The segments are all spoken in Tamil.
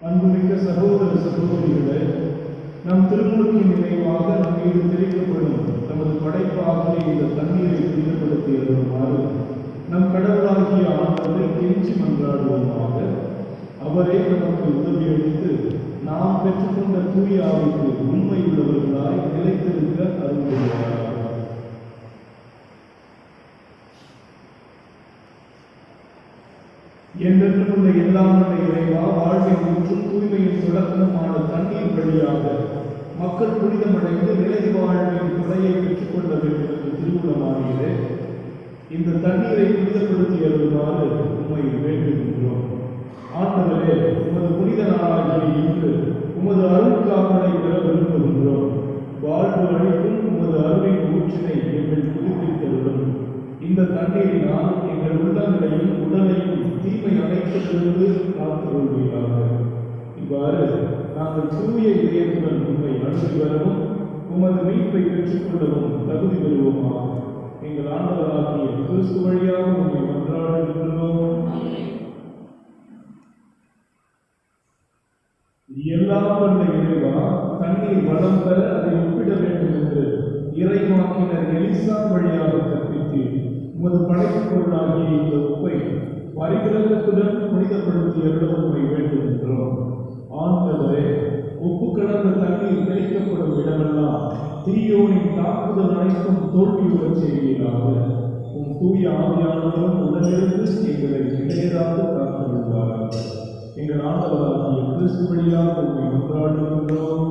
அன்புமிக்க சகோதர சகோதரிகளே, நம் திருமுழுக்கின் நினைவாக நம் மீது தெளிக்கப்படும் நமது படைப்பாகிய இந்த தண்ணீரை புனிதப்படுத்தி வருமாறு நம் கடவுளாகிய ஆண்டவரை கெஞ்சி மன்றாடுவோமாக. அவரே நமக்கு உதவியளித்து நாம் பெற்றுக்கொண்ட தூய ஆவிக்கு உண்மை உள்ளவர்களாய் நிலைத்திருக்க அருள்வாராக. என்றென்றும் உள்ள எல்லாம் இறைவா, வாழ்வின் ஊற்றும் தூய்மையின் தொடக்கமான தண்ணீர் வழியாக மக்கள் புனிதமடைந்து நிலை வாழ்வின் துணையை பெற்றுக் கொள்ள வேண்டும் என்று திருவுளமாகிறே. இந்த தண்ணீரை புனிதப்படுத்தி அருள்வாறு உண்மை வேண்டுகின்றோம். ஆண்டவரே, உமது புனித நாளாகிய இன்று உமது அருள்காவலை பெற விரும்புகின்றோம். வாழ்வு அளிக்கும் உமது அருளின் ஊற்றினை எங்கள் புதுப்பித்தருளும். இந்த தண்ணீரினால் எங்கள் உள்ளங்களையும் உடலையும் தீமை அனைத்திலிருந்து காத்துக்கொள்வீராக. இவ்வாறு நாங்கள் தூய இதயத்துடன் உண்மை அணுகி வரவும் உமது மீட்பை பெற்றுக்கொள்ளவும் தகுதி பெறுவோமாக. எங்கள் ஆண்டவராகிய கிறிஸ்து வழியாக உண்மை மன்றாடுகின்றோம். எல்லாம் வந்த இறைவா, தண்ணீர் வளம் பெற அதை ஒப்பிட வேண்டும் என்று இறைவாக்கினர் எலிசா வழியாக கற்பித்தீர். உமது படைப்புப் பொருளாகிய இந்த உப்பை பரிகிரகத்துடன் புனிதப்படுத்தி அருளவுமை வேண்டுகின்றோம். ஆண்டவரே, உப்பு கலந்த தண்ணீர் தெளிக்கப்படும் இடமெல்லாம் தீயோனின் தாக்குதல் அனைத்தும் தோல்வியுறச் செய்வீராக. உம் தூய ஆவியானவரும் உடனிருந்து எங்களை இடையராது காத்துள்ளாராக. எங்கள் ஆண்டவராகிய கிறிஸ்து வழியாக உம்மை மன்றாடுகின்றோம்.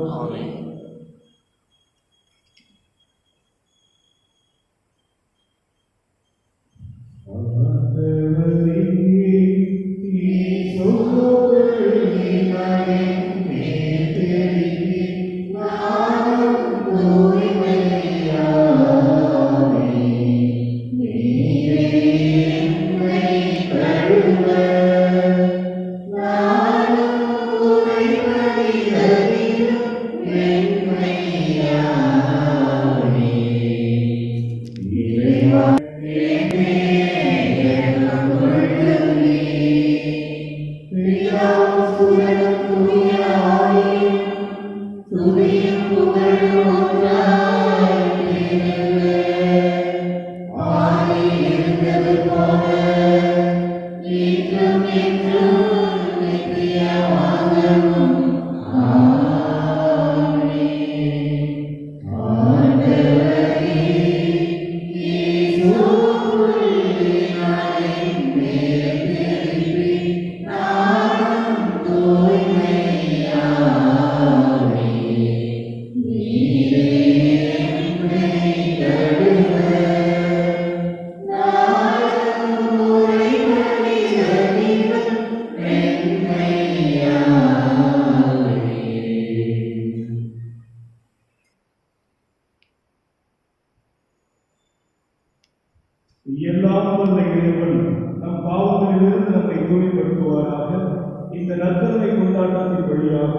எல்லாம் வல்ல இறைவன் நம் பாவங்களிலிருந்து நம்மை தூய்மைப்படுத்துவாராக. இந்த நற்கருணை கொண்டாட்டத்தின் வழியாக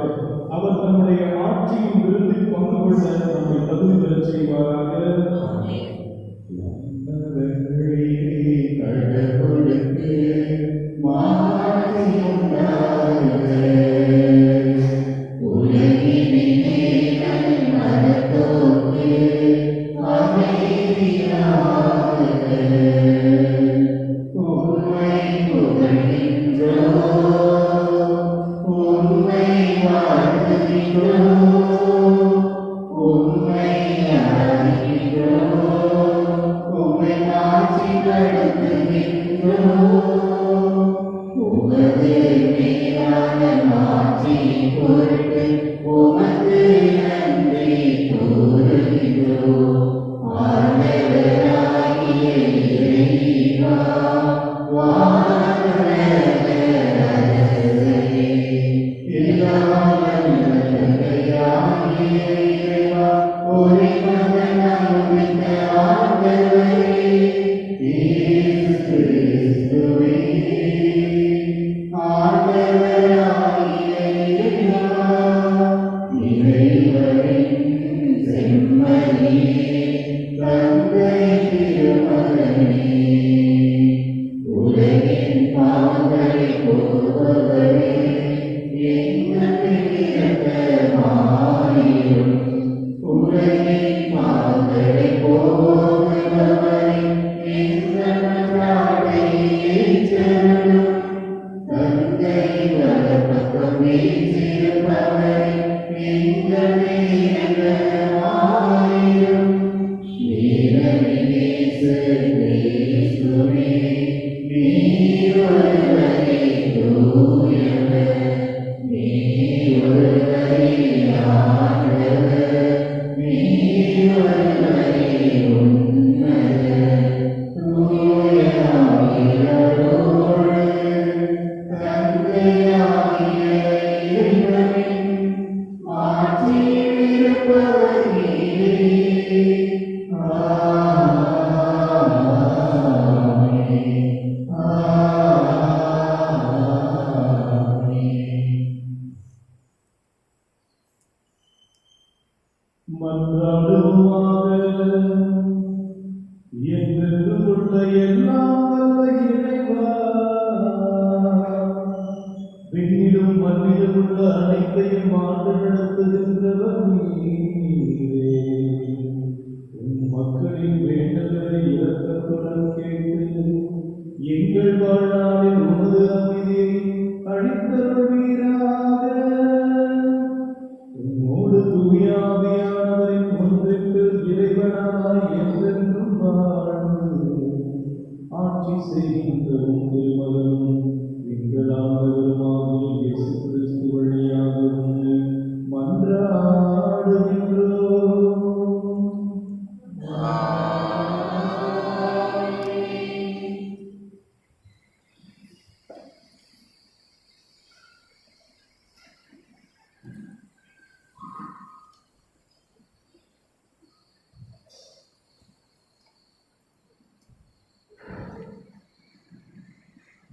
அவர் நம்முடைய ஆட்சியின் விருந்தில் பங்கு கொள்ள நம்மை தகுதி பெறச் செய்வாராக. உம்மை ஆராதிக்கிறோம். மன்றாடுவோமாக. என்றென்றும் உள்ள எல்லாம் வல்ல இறைவா, விண்ணிலும் மண்ணிலும் உள்ள அனைத்தையும் ஆண்டு நடத்துகின்றவர் நீரே. உம் மக்களின் வேண்டுதலை இரக்கத்துடன் கேட்டு எங்கள் வாழ்நாளில் உமது அமைதியை அளித்தருள்வீராக. உம்மோடு தூயாவியானவரின் ஒன்றிற்கு இறைவனாய் என்றென்றும் வாழ்ந்து ஆட்சி செய்கின்ற உங்கள் மகனும் எங்கள் ஆண்டவருமாகிய இயேசு கிறிஸ்து வழியாக உம்மை மன்றாடுகின்றோம்.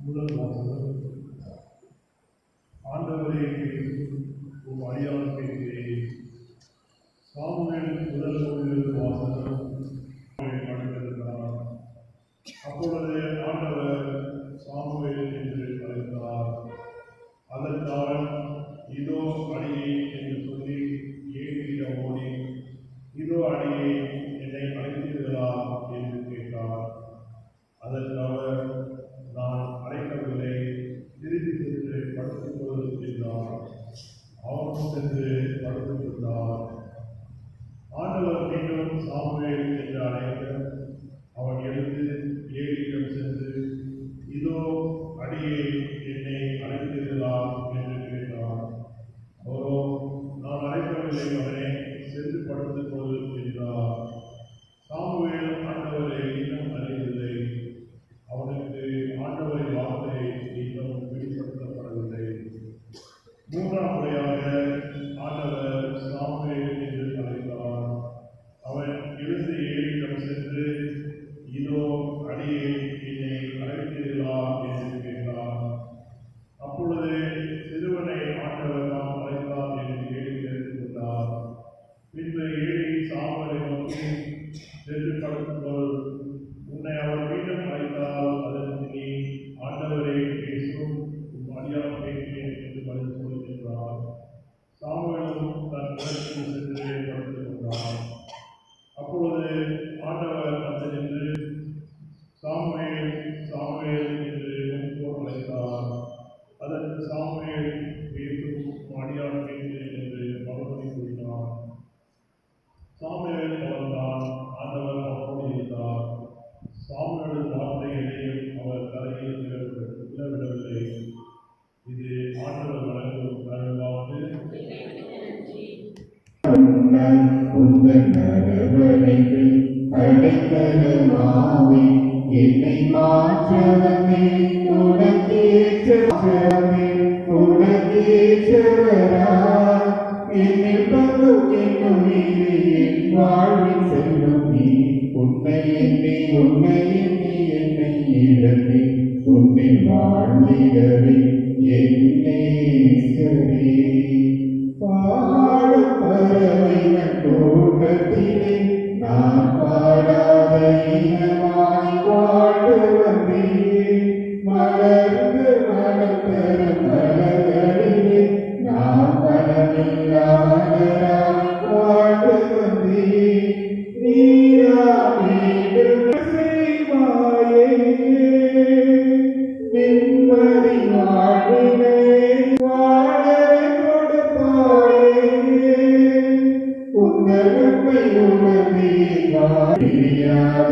முதல் வாசகம். ஆண்டவரே, உம் அடியார் பேசுகிறேன். சாமுவேல் முதல் நூலிலிருந்து வாசகம். நடந்திருக்கிறார். அப்பொழுது ஆண்டவர் சாமுவேல் என்று அழைத்தார். அதற்கு அவன், இதோ அடியே என்று சொல்லி ஏழிடம் ஓடி, இதோ அடியே, என்னை அழைத்தீர்களா என்று கேட்டார். அதற்கு அவர், நான் அழைக்கவில்லை, திரும்பி சென்று படுத்துக் கொள் என்றார். அவனும் சென்று படுத்துக் கொண்டார். ஆண்டவர் மீண்டும் சாமுவேல் என்று அழைக்க, அவன் எழுந்து ஏலியிடம் சென்று, இதோ அடியே, என்னை அழைத்தீர்களா என்று கேட்டார். அவரோ, நான் அழைக்கவில்லை மகனே, சென்று படுத்துக் கொள் என்றார். சாமுவேல் ஆண்டவரை இன்னும் அறியவில்லை. அவனுக்கு ஆண்டவரின் வார்த்தை இன்னும் வெளிப்படுத்தப்படவில்லை. மூன்றாம் முறையாக ஆண்டவர் சாமுவேல் என்று அழைத்தார். அவன் எழுந்து ஏலியிடம் சென்று, இதோ அடியே, என்னை அழைத்தீர்களா என்று கேட்டார். அப்பொழுது சிறுவனை ஆண்டவர் நாம் அழைத்தார் என்று ஏலி தெரிந்து கொண்டார். பின்பு ஏலி சாமுவேலை நோக்கி, சென்று படுத்துக் கொள், உன்னை அவர் மீண்டும் அழைத்தால் அதற்கு நீ, ஆண்டவரே பேசும், உம் அடியார் கேட்கிறேன் என்று பதில் சொல் என்றார். சாமுவேலும் தன் இடத்தில் சென்று படுத்துக் கொண்டார். அப்பொழுது ஆண்டவர் வந்து நின்று, சாமுவேல், சாமுவேல் என்று முன்போல் அழைத்தார். அதற்கு சாமுவேல், பேசும், உம் அடியார் கேட்கிறேன் என்று மறுபடி கூறினார். சாமுவேல் வளர்ந்தான். ஆண்டவர் அவரோடு இருந்தார். சாமுவேலின் வார்த்தை எதையும் அவர் தலையில் விழவிடவில்லை. இது ஆண்டவர் வழங்கும் அருள்வாக்கு. என்னை மாற்றவனே, என்னில் பங்கும் என் வாழ்வில் செல்லும் நீ. உன்னை எண்ணி என்னை இழந்து உன்னில் வாழ்ந்திடவே என்னே சரி. பாடும் பறவை கூட்டத்திலே நான் பாடாத இனமாய் வாழ்ந்து வந்தேன். மலர்ந்து மலர் தரும் மலர்களிலே நான் மனமில்லா மலராய் வாழ்ந்து வந்தேன். நீரா மீண்டும் செய்வாயே, நிம்மதி வாழ்வினை வாழவே கொடுப்பாயே. உன்னருமை உணர்ந்தே வாழியாத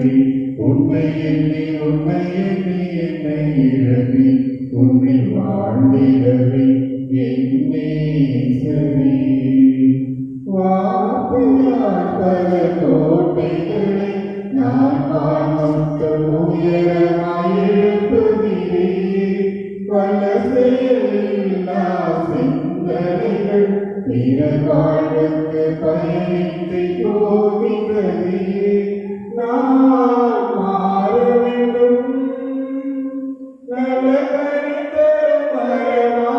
இயேசுவே உன்னை எண்ணி என்னை இழவி உன்னில் வாழ்ந்திடவே என் நேசரே. வார்த்தையால் பல கோட்டைகளை நான் வானொத்த உயரமாய் எழுப்புகிறே. பல செயலில்லா சிந்தனைகள் பிற வாழ்வுக்கு பயனின்றி போகின்றதே. நான் மாற வேண்டும் நல்ல கனிதரும் மரமா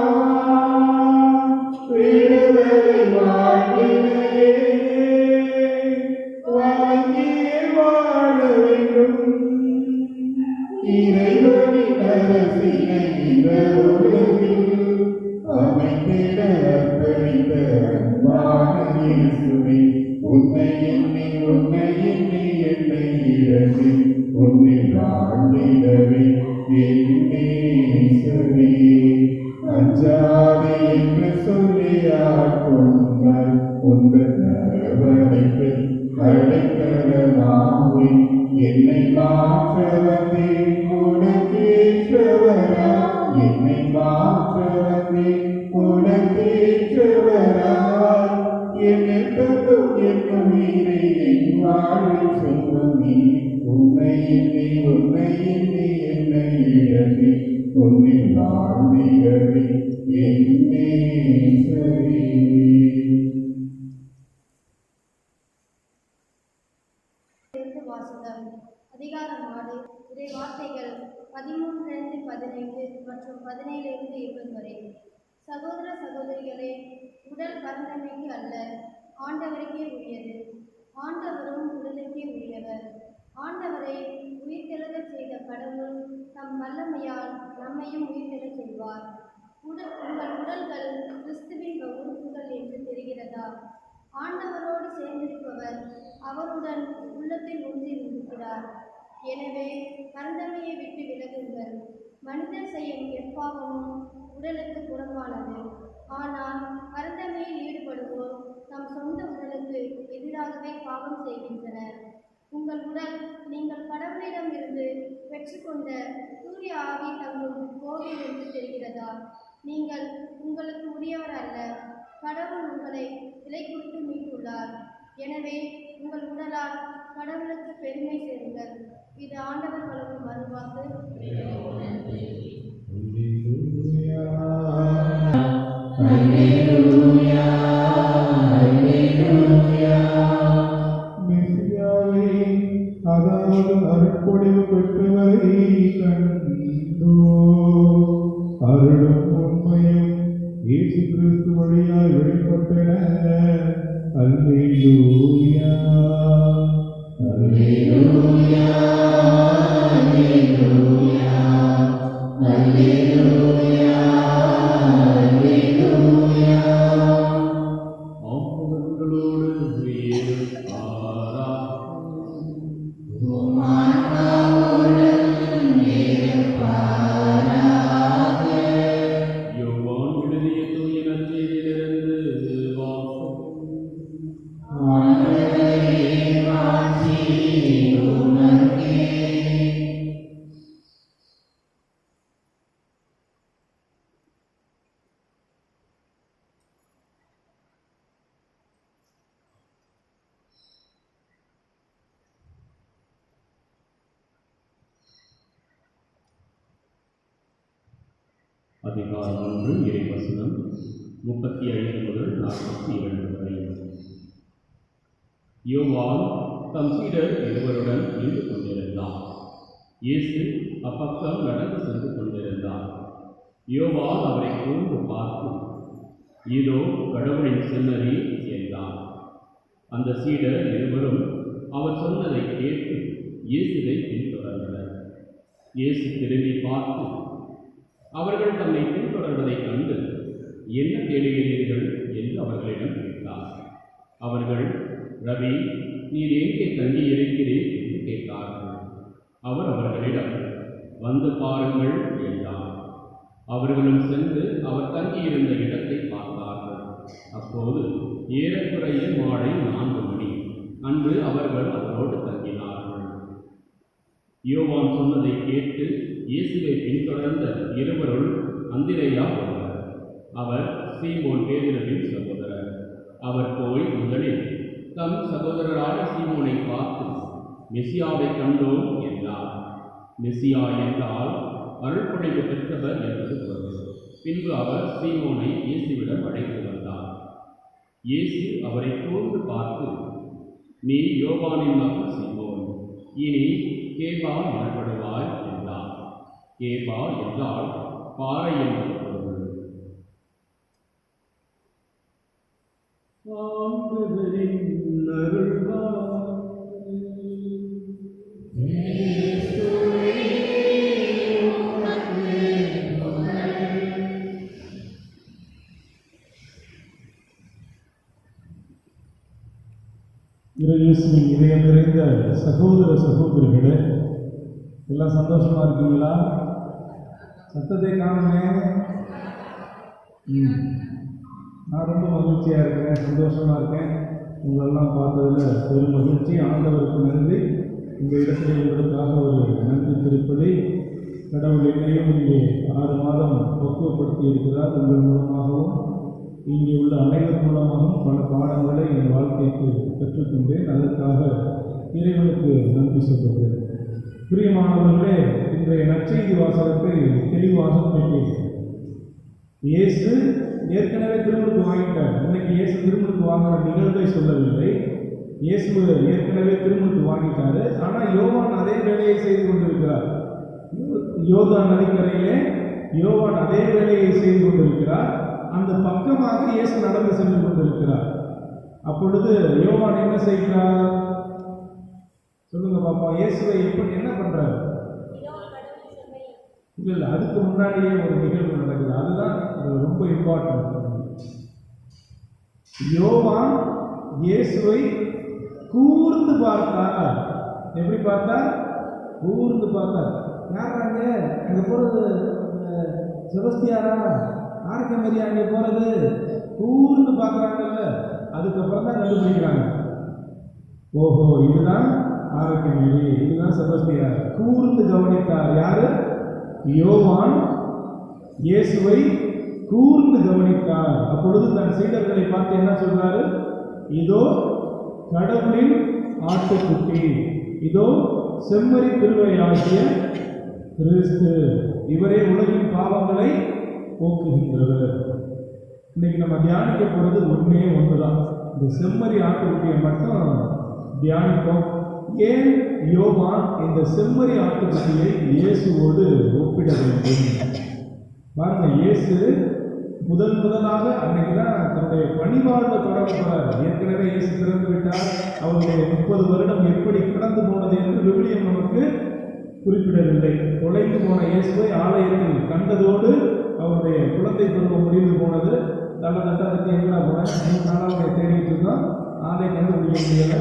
விடுதலை வாழ்வினையே வணங்கியே வாழ வேண்டும். இறைவனின் அரசினை இந்த உலகில் அமைந்திட அர்ப்பணித்த அன்பான இயேசுவே உன்னை எண்ணி என்னை இழந்து உன்னில் வாழ்ந்திடவே என் நேசரே. அஞ்சாதே என்று சொல்லி ஆட்கொண்டாய் உங்கள் அரவணைப்பில் அடைக்கலமாவே என்னை மாற்ற வந்தேன் உனக்கேற்றவரா. என்னை மாற்ற வந்தேன் உனக்கேற்றவரா. என்னை தந்தும் என் உயிரை என் வாழ்வில் சொல்லும் நீ உன்னை எண்ணி என்னை இழந்து உன்னில் வாழ்ந்திடவே என் நேசரே. வாசகம் அதிகாரம் 6 இறை வார்த்தைகள் 13-15 மற்றும் 17-20 வரை. சகோதர சகோதரிகளே, உடல் பரந்தமைக்கு அல்ல, ஆண்டவருக்கே உரியது. ஆண்டவரும் உடலுக்கே உரியவர். ஆண்டவரை உயிர்த்தெழுதச் செய்த கடவுள் தம் வல்லமையால் நம்மையும் உயிர்த்தெழச் செய்வார். உங்கள் உடல்கள் கிறிஸ்துவின் உறுப்புகள் என்று தெரிகிறதா? ஆண்டவரோடு சேர்ந்திருப்பவர் அவருடன் உள்ளத்தில் ஒன்றியிருக்கிறார். எனவே பரந்தமையை விட்டு விலகுங்கள். மனிதர் செய்யும் எப்பாவமும் உடலுக்கு புறம்பானது. ஆனால் பரந்தமையில் ஈடுபடுவோர் தம் சொந்த உடலுக்கு எதிராகவே பாவம் செய்கின்றனர். உங்கள் உடல் நீங்கள் கடவுளிடம் இருந்து பெற்றுக்கொண்ட தூய ஆவி தங்கும் கோவில் என்று தெரிகிறதா? நீங்கள் உங்களுக்கு உரியவர் அல்ல, கடவுள் உங்களை விலை கொடுத்து மீட்டுள்ளார். எனவே உங்கள் உடலால் கடவுளுக்கு பெருமை சேருங்கள். இது ஆண்டவர் வழங்கும் மறுவாக்கு. அதாவது அருட்பொழிவு பெற்றவரை கண்டோ. அருளும் உண்மையும் இயேசு கிறிஸ்து வழியாய் வெளிப்பட்டன. அல்லேலூயா அல்லேலூயா அல்லேலூயா அல்லேலூயா அல்லேலூயா. ஆண்டவர்களோடு இருப்பாராக. யோவான் எழுதிய தூய நற்செய்தியிலிருந்து வாசகம். அதிகாரம் 1 இறைவசனம் 35 முதல் 42 வரை. யோவான் தம் சீடர் இருவருடன் நின்று கொண்டிருந்தார். இயேசு அப்பக்கம் நடந்து சென்று கொண்டிருந்தார். யோவான் அவரை கூர்ந்து பார்த்து, இதோ கடவுளின் செம்மறி என்றார். அந்த சீடர் இருவரும் அவர் சொன்னதை கேட்டு இயேசுவை பின்தொடர்ந்தனர். இயேசு திரும்பி பார்த்து அவர்கள் தம்மை பின்தொடர்வதைக் கண்டு, என்ன தேடுகிறீர்கள் என்று அவர்களிடம் கேட்டார். அவர்கள், ரவி, நீர் எங்கே தங்கி இருக்கிறீர் என்று கேட்டார்கள். அவர் அவர்களிடம், வந்து பாருங்கள் என்றார். அவர்களும் சென்று அவர் தங்கியிருந்த இடத்தை பார்த்தார்கள். அப்போது ஏறக்குறைய மாலை 4 மணி. அன்று அவர்கள் அவரோடு தங்கினார்கள். யோவான் சொன்னதை கேட்டு இயேசுவை பின்தொடர்ந்த இருவருள் அந்திரேயா ஒருவர். அவர் சீமோன் பேதுருவின் சகோதரர். அவர் போய் முதலில் தம் சகோதரரான சீமோனை பார்த்து, மெசியாவை கண்டோம் என்றார். மெசியா என்றால் அருள்படைவு பெற்றவர் என்பது பொருள். பின்பு அவர் சீமோனை இயேசுவிடம் அழைத்து வந்தார். இயேசு அவரை கூர்ந்து பார்த்து, நீ யோவானின் மகன் சீமோன், இனி கேபா எனப்படுவாய் என்றார். கேபா என்றால் பாறை என்பது பொருள். இயேசுவின் இதயம் நிறைந்த சகோதர சகோதரிகளே, எல்லாம் சந்தோஷமா இருக்கீங்களா? சத்தத்தை காணுமே. நான் ரொம்ப மகிழ்ச்சியாக இருக்கிறேன், சந்தோஷமாக இருக்கேன். உங்களெல்லாம் பார்த்ததில் பெரும் மகிழ்ச்சி. ஆண்டவருக்கு நன்றி. இந்த இடத்துல உங்களுக்காக ஒரு நன்றி திருப்பலி. கடவுள் என்னையும் இங்கே 6 மாதம் பக்குவப்படுத்தி இருக்கிறார். உங்கள் மூலமாகவும் இங்கே உள்ள அனைவர் மூலமாகவும் பல பாடங்களை என் வாழ்க்கைக்கு கற்றுக்கொண்டேன். அதற்காக இறைவனுக்கு நன்றி சொல்கிறேன். பிரியமானவர்களே, இன்றைய நற்செய்தி வாசகத்தை தெளிவாக கேட்டீர்கள். இயேசு ஏற்கனவே திருமுழுக்கு வாங்கிட்டார். இன்னைக்கு இயேசு திருமுழுக்கு வாங்கின நிகழ்வை சொல்லவில்லை. இயேசு ஏற்கனவே திருமுழுக்கு வாங்கிட்டாரு. ஆனால் யோவான் அதே வேலையை செய்து கொண்டிருக்கிறார். யோர்தான் நதிக்கரையிலே யோவான் அதே வேலையை செய்து கொண்டிருக்கிறார். அந்த பக்கமாக இயேசு நடந்து சென்று கொண்டிருக்கிறார். அப்பொழுது யோவான் என்ன செய்கிறார்? சொல்லுங்க பாப்பா. இயேசுவை எப்படி என்ன பண்றாரு? இல்லை, அதுக்கு முன்னாடியே ஒரு நிகழ்வு நடக்குது. அதுதான் ரொம்ப இம்பார்ட்டன்ட். யோவான் இயேசுவை கூர்ந்து பார்த்தார். எப்படி பார்த்தார்? கூர்ந்து பார்த்தார். யாராங்க அங்கே போகிறது? செபஸ்தியாரா? ஆர்க்க மரியா அங்கே போகிறது? கூர்ந்து பார்க்குறாங்கல்ல. அதுக்கப்புறம் தான் கண்டுபிடிக்கிறாங்க, ஓஹோ இதுதான் ஆரோக்கியமேரி, இதுதான் செபஸ்தியார். கூர்ந்து கவனித்தார். யாரு? யோவான் இயேசுவை கூர்ந்து கவனித்தார். அப்பொழுது தன் சீடர்களை பார்த்து என்ன சொல்றாரு? இதோ கடவுளின் ஆட்டுக்குட்டி, இதோ செம்மறி திருவையாகிய கிறிஸ்து, இவரே உலகின் பாவங்களை போக்குகின்றவர். இன்னைக்கு நம்ம தியானிக்க போறது ஒன்றே ஒன்றுதான். இந்த செம்மறி ஆட்டுக்குட்டியை மட்டும் தியானிப்போம். ஏன் யோவான் இந்த செம்மறி ஆட்டுக்குட்டியை இயேசுவோடு ஒப்பிட வேண்டும்? பாருங்க, இயேசு முதலாக அன்னைக்கு தான் தன்னுடைய பணிவாழ்வை தொடங்க போறார். ஏற்கனவே இயேசு திறந்து விட்டார். அவருடைய 30 வருடம் எப்படி கடந்து போனது என்று விவிலியம் நமக்கு குறிப்பிடவில்லை. தொலைந்து போன இயேசுவை ஆலயத்தில் கண்டதோடு அவருடைய குழந்தை பருவம் முடிந்து போனது. தட்டத்துக்கு எங்கடா போனேன், 3 நாளாக தேடிட்டு இருந்தோம், ஆளை கண்டுபிடிக்க முடியலை,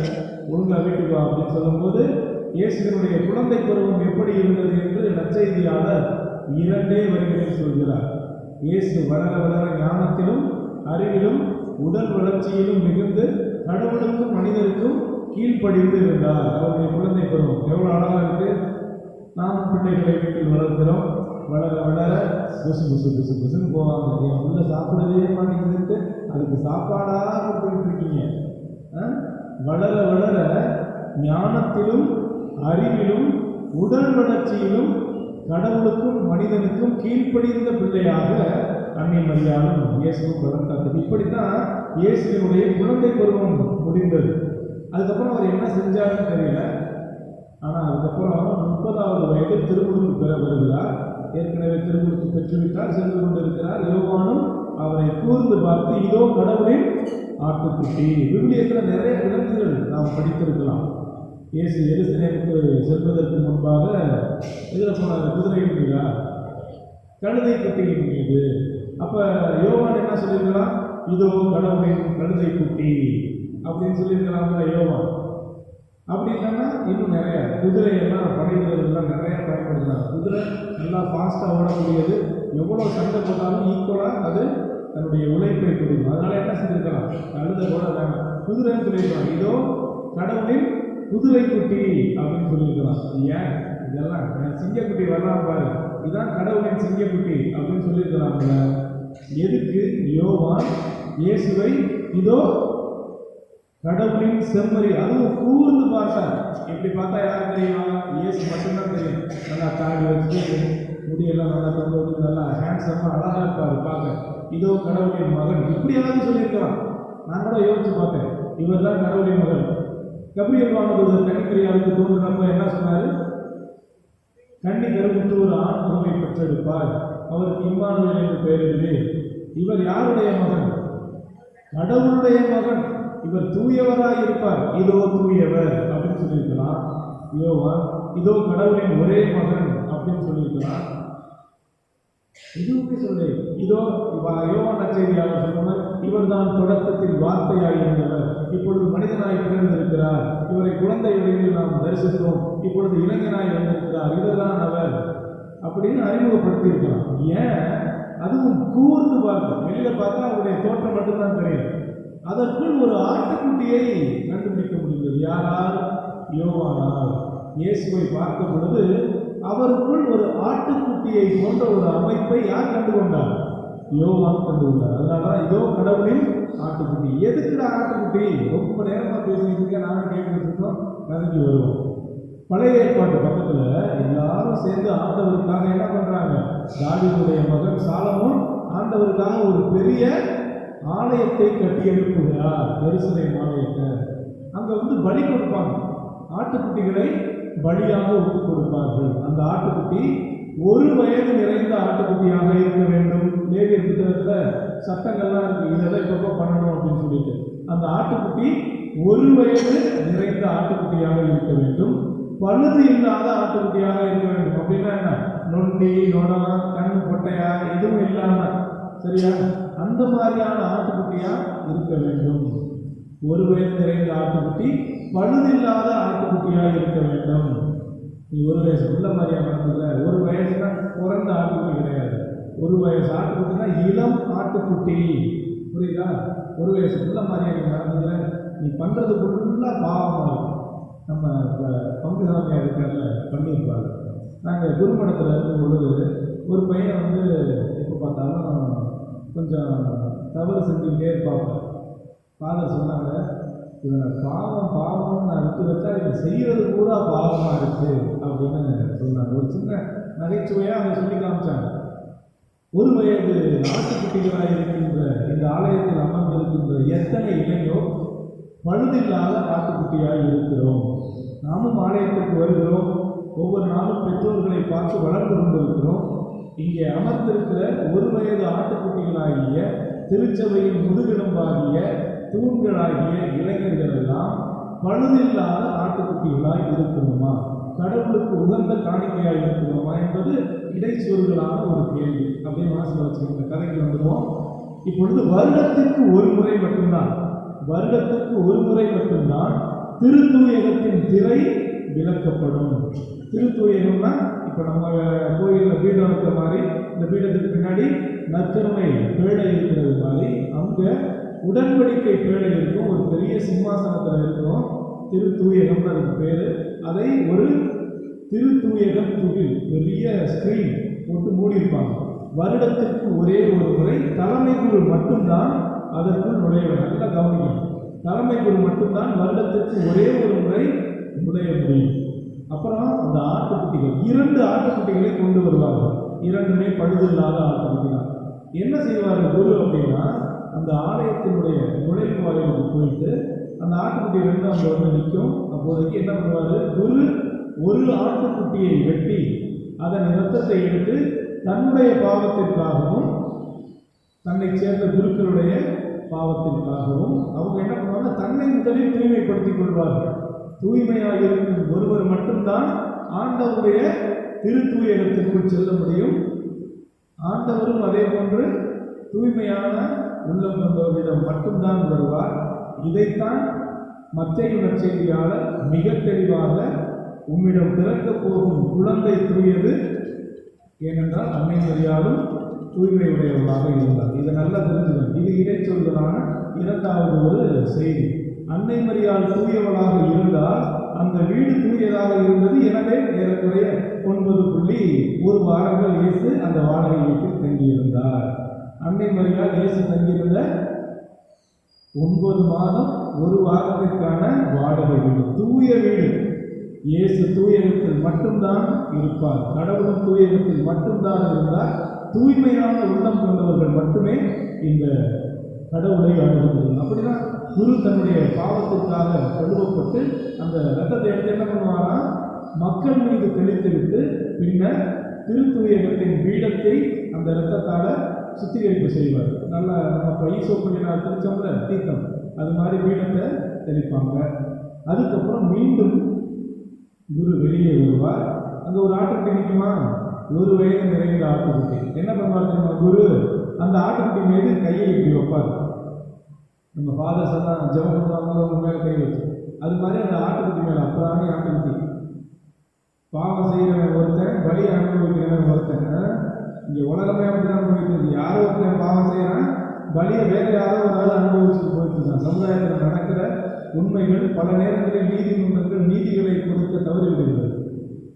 ஒழுங்காக வீட்டுக்கு வா அப்படின்னு சொல்லும்போது இயேசுவினுடைய குழந்தை பருவம் எப்படி இருந்தது என்று நற்செய்தியாளர் 2 வரிகளில் சொல்கிறார். இயேசு வளர வளர ஞானத்திலும் அறிவிலும் உடல் வளர்ச்சியிலும் மிகுந்து கடவுளுக்கும் மனிதருக்கும் கீழ்ப்படிந்து இருந்தார். அவருடைய குழந்தை பருவம் எவ்வளோ அழகாக இருக்கு. நாம் பிள்ளைகளை வீட்டில் வளர்க்கிறோம். வளர வளர புசு புசு புசு புசுன்னு போவாங்க. என் உள்ள சாப்பிடவே மாட்டேங்குது, அதுக்கு சாப்பாடாக கொடுத்துட்டு இருக்கீங்க. வளர வளர ஞானத்திலும் அறிவிலும் உடல் வளர்ச்சியிலும் கடவுளுக்கும் மனிதனுக்கும் கீழ்ப்படிந்த பிள்ளையாக அன்னை மரியாளும் இயேசுவும் வளர்த்தார்கள். இப்படித்தான் இயேசுவினுடைய குழந்தை பருவம் முடிந்தது. அதுக்கப்புறம் அவர் என்ன செஞ்சாருன்னு தெரியல. ஆனால் அதுக்கப்புறம் 30வது வயது திருமுழுக்கு பெற வருகிறார். ஏற்கனவே திருமுழுக்கு பெற்றுவிட்டார், சென்று கொண்டிருக்கிறார். யோவானும் அவரை கூர்ந்து பார்த்து, இதோ கடவுளின் ஆட்டுக்குட்டி. விவிலியத்தில் நிறைய விலங்குகள் நாம் படித்திருக்கலாம். இயேசு எருசலேமுக்கு செல்வதற்கு முன்பாக எதில் போனார்? குதிரையின் மீதா? கழுதை குட்டியின் மீது. அப்போ யோவான் என்ன சொல்லியிருக்கலாம்? இதோ கடவுளின் கழுதை குட்டி அப்படின்னு சொல்லியிருக்கலாம்ல யோவான். அப்படி இல்லைன்னா இன்னும் நிறைய குதிரையெல்லாம் படை வீரர்கள்லாம் நிறைய பயன்படுத்தலாம். குதிரை நல்லா ஃபாஸ்ட்டாக ஓடக்கூடியது. எவ்வளோ சண்டை போட்டாலும் ஈக்குவலாக அது தன்னுடைய உழைப்பை கொடுக்கும். அதனால என்ன செஞ்சிருக்கலாம்? கழுதை கூட வேணும், குதிரைன்னு சொல்லியிருக்கலாம். இதோ கடவுளின் குதிரை குட்டி அப்படின்னு சொல்லியிருக்கலாம். ஏன்? இதெல்லாம் சிங்கக்குட்டி வரலாம் பாரு, இதான் கடவுளின் சிங்கக்குட்டி அப்படின்னு சொல்லியிருக்கிறாங்க. எதுக்கு யோவான் இயேசுவை இதோ கடவுளின் செம்மறி, அதுவும் கூர்ந்து பார்த்தார். இப்படி பார்த்தா யார் தெரியுமா? இயேசு மட்டும்தான் தெரியும். நல்லா தாடி வச்சுட்டு முடியெல்லாம் நல்லா தொங்க விட்டு நல்லா ஹேண்ட்ஸமாக அழகாக இருப்பார் பார்க்க. இதோ கடவுளின் மகன், இப்படியாவது சொல்லியிருக்கலாம். நான் கூட யோசிச்சு பார்த்தேன், இவர் தான் கடவுளின் மகன். கபிரியல் வானதூதர் கன்னிமரியாவுக்கு தோன்றினப்ப என்ன சொன்னார்? கன்னி கருவுற்று ஒரு ஆண் உறவை பெற்றெடுப்பார், அவருக்கு இம்மானுவேல் என்று பெயரிடுவே. இவர் யாருடைய மகன்? கடவுளுடைய மகன். இவர் தூயவராய் இருப்பார், இதோ தூயவர் அப்படின்னு சொல்லியிருக்கலாம். யோவான் இதோ கடவுளின் ஒரே மகன் அப்படின்னு சொல்லியிருக்கலாம். இதுவுமே சொல்லு, இதோ யோவான் நற்செய்தியாளர் சொன்னவர், இவர் தான் தொடக்கத்தில் வார்த்தையாய் இருந்தவர், இப்பொழுது மனிதனாய் பிறந்திருக்கிறார், இவரை குழந்தை வடிவில் நாம் தரிசித்தோம், இப்பொழுது இளைஞனாய் வந்திருக்கிறார், இதுதான் அவர் அப்படின்னு அறிமுகப்படுத்தி இருக்கலாம். ஏன்? அதுவும் கூர்ந்து பார்த்து, வெளியில பார்த்தா அவருடைய தோற்றம் மட்டும்தான் தெரியும். அதற்குள் ஒரு ஆட்டுக்குட்டியை கண்டுபிடிக்க முடிந்தது. யாரால்? யோவானால். இயேசுவை பார்க்கும் பொழுது அவருக்குள் ஒரு ஆட்டுக்குட்டியை போன்ற ஒரு அமைப்பை யார் கண்டுகொண்டார்? யோவான் கண்டுகொண்டார். அதனாலதான் இதோ கடவுளின் ஆட்டுக்குட்டி. எதுக்குடா ஆட்டுக்குட்டி? ரொம்ப நேரமா பேசிட்டு இருக்க, நானும் கேட்டுக்கிட்டு இருக்கோம், கதைக்கு வருவோம். பழைய ஏற்பாட்டு பக்கத்துல எல்லாரும் சேர்ந்து ஆண்டவருக்காக என்ன பண்றாங்க? தாவீதுடைய மகன் சாலமோன் ஆண்டவருக்காக ஒரு பெரிய ஆலயத்தை கட்டி எழுப்புகிறார், எருசலேம் ஆலயத்தை. அங்க வந்து பலி கொடுப்பாங்க, ஆட்டுக்குட்டிகளை பலியாக ஒப்புக் கொடுப்பார்கள். அந்த ஆட்டுக்குட்டி 1 வயது நிறைந்த ஆட்டுக்குட்டியாக இருக்க வேண்டும். லேவியர் புத்தகத்துல சட்டங்கள்லாம் இருக்கு, இதெல்லாம் இப்ப பண்ணணும் அப்படின்னு சொல்லிட்டு. அந்த ஆட்டுக்குட்டி 1 வயது நிறைந்த ஆட்டுக்குட்டியாக இருக்க வேண்டும், பழுது இல்லாத ஆட்டுக்குட்டியாக இருக்க வேண்டும். அப்படின்னா என்ன? நொண்டி நொடம் கண்ணு பொட்டையா எதுவும் இல்லாம, சரியா? அந்த மாதிரியான ஆட்டுக்குட்டியா இருக்க வேண்டும். 1 வயது நிறைந்த ஆட்டுக்குட்டி, பழுதில்லாத ஆட்டுக்குட்டியாக இருக்க வேண்டும். நீ 1 வயசு உள்ள மாதிரியா நடந்ததுல? 1 வயசுனா பிறந்த ஆட்டுக்குட்டி கிடையாது. 1 வயசு ஆட்டுக்குட்டினா இளம் ஆட்டுக்குட்டி, புரியுதா? 1 வயசு உள்ள மாதிரியா நீ நடந்ததுல, நீ பண்றது ஃபுல்லா பாவமா இருக்கும். நம்ம பங்கு சாமியா இருக்கிறதுல பண்ணியிருப்பாரு. நாங்கள் குருமணத்தில் இருக்கும் பொழுது ஒரு பையன் வந்து எப்போ பார்த்தாலும் கொஞ்சம் தவறு செஞ்சுக்கிட்டே இருப்பாங்க. ஃபாதர் சொன்னாங்க, இவனை பாவம் பாவம்னு நான் விட்டு வச்சா இதை செய்கிறது கூட பாவமாக இருக்குது அப்படின்னு சொன்னாங்க. ஒரு சின்ன நகைச்சுவையாக அவங்க சொல்லி காமிச்சாங்க. 1 வயது ஆட்டுக்குட்டிகளாக இருக்கின்ற இந்த ஆலயத்தில் அமர்ந்திருக்கின்ற எத்தனை இளைஞோ பழுதில்லாத ஆட்டுக்குட்டியாக இருக்கிறோம். நாமும் ஆலயத்திற்கு வருகிறோம், ஒவ்வொரு நாளும் பெற்றோர்களை பார்த்து வளர்ந்து கொண்டிருக்கிறோம். இங்கே அமர்ந்திருக்கிற 1 வயது ஆட்டுக்குட்டிகளாகிய திருச்சபையின் முதுகெலும்பாகிய தூண்களாகிய இளைஞர்கள் எல்லாம் பழுதில்லாத ஆட்டுக்குட்டிகளாய் இருக்கிறோமா? கடவுளுக்கு உகந்த காணிக்கையாக இருக்கிறோமா என்பது இடைச்சொல்களான ஒரு கேள்வி. அப்படியே மனசில் வச்சுக்கோங்க. கதைக்கு வந்துடுவோம். இப்பொழுது வருடத்திற்கு ஒரு முறை மட்டும்தான் திருத்தூயகத்தின் திரை விலக்கப்படும். திருத்தூயகம்னா இப்போ நம்ம கோயிலில் பீடம் இருக்கிற மாதிரி, இந்த பீடத்துக்கு பின்னாடி நற்கருணை பேழை இருக்கிறது மாதிரி அங்கே உடன்படிக்கை பேழை இருக்கும். ஒரு பெரிய சிம்மாசனத்தில் இருக்கும், திருத்தூயகம்னு அதுக்கு பேர். அதை ஒரு திருத்தூயகம் துகில் பெரிய ஸ்கிரீன் போட்டு மூடியிருப்பாங்க. வருடத்திற்கு ஒரே ஒரு முறை தலைமை குரு மட்டும்தான் அதற்குள் நுழைய. நல்லா கவனிக்கணும், தலைமை குரு மட்டும்தான் வருடத்திற்கு ஒரே ஒரு முறை நுழைய முடியும். அப்புறம் அந்த ஆட்டுக்குட்டிகள் 2 ஆட்டுக்குட்டிகளை கொண்டு வருவார்கள். 2மே பழுதில்லாத ஆட்டுக்குட்டி தான். என்ன செய்வார்கள் குரு அப்படின்னா, அந்த ஆலயத்தினுடைய நுழைவு வாயிலுக்கு போயிட்டு அந்த ஆட்டுக்குட்டி 2 அங்கே வந்து நிற்கும். அப்போதைக்கு என்ன பண்ணுவார் குரு? ஒரு ஆட்டுக்குட்டியை வெட்டி அதன் இரத்தத்தை எடுத்து தன்னுடைய பாவத்திற்காகவும் தன்னை சேர்ந்த குருக்களுடைய பாவத்திற்காகவும் அவங்க என்ன பண்ணுவாங்க? தன்னை முதலில் தூய்மைப்படுத்திக் கொள்வார்கள். தூய்மையாக இருக்கும் ஒருவர் மட்டும்தான் ஆண்டவருடைய திருத்தூயகத்திற்குள் செல்ல முடியும். ஆண்டவரும் அதே போன்று தூய்மையான உள்ளம் கொண்டவரிடம் மட்டும்தான் வருவார். இதைத்தான் மத்தேயு நற்செய்தியாளர் மிக தெளிவாக, உம்மிடம் பிறக்கப் போகும் குழந்தை தூயது, ஏனென்றால் அன்னை மரியாளும் தூய்மை உடையவளாக இருந்தார். இதை நல்லா தெரிஞ்சுக்கணும். இது இடைச்சொல்களான 2வது ஒரு செய்தி. அன்னை மரியாள் தூயவளாக இருந்தால் அந்த வீடு தூயதாக இருந்தது. எனவே ஏறக்குறைய 9.1 வாரங்கள் இயேசு அந்த வாடகை வீட்டில் தங்கியிருந்தார். அன்னை மரியாள் இயேசு தங்கியிருந்த 9 மாதம் 1 வாரத்திற்கான வாடகை வீடு, தூய வீடு. இயேசு தூயகத்தில் மட்டும்தான் இருப்பார். கடவுளும் தூயகத்தில் மட்டும்தான் இருந்தார். தூய்மையான உள்ளம் கொண்டவர்கள் மட்டுமே இந்த கடவுளை அணுகுவார்கள். அப்படிதான் குரு தன்னுடைய பாவத்திற்காக கழுவப்பட்டு அந்த ரத்தத்தை எடுத்து என்ன பண்ணுவாரா, மக்கள் மீது தெளித்துவிட்டு பின்னர் திருத்தூயகத்தின் பீடத்தை அந்த இரத்தத்தால சுத்திகரிப்பு செய்வார். நல்லா நம்ம ஈசோப்பினால் திருச்சம்ல தீர்த்தம் அது மாதிரி பீடத்தை தெளிப்பாங்க. அதுக்கப்புறம் மீண்டும் குரு வெளியே வருவார். அங்கே ஒரு ஆட்டுக்குட்டி நிற்குமா, 1 வயது நிறைந்த ஆட்டுக்குட்டி. என்ன பண்ணுவார் தெரியுமா, குரு அந்த ஆட்டுக்குட்டி மீது கையை இப்படி வைப்பார். நம்ம ஃபாதர்ஸ் எல்லாம் ஜெபம் பண்ணுவாங்க, அவங்க மேலே கை வச்சு, அது மாதிரி அந்த ஆட்டுக்குட்டி மேலே. அப்பதானே ஆட்டுக்குட்டி பாவம் செய்கிறவன் ஒருத்தன், பலி அனுபவிக்கிறவன் ஒருத்தன். இங்கே உலகமே அப்படிதான் போயிட்டு இருக்கு. யாரோ ஒருத்தன் பாவம் செய்கிறான், பலியை வேற யாரோ ஒரு ஆள் அனுபவிச்சுட்டு போயிட்டு இருக்கான். சமுதாயத்தில் நடக்கிற உண்மைகள் பல நேரங்களில் நீதிமன்றங்கள் நீதிகளை கொடுக்க தவறிவிடுகிறது.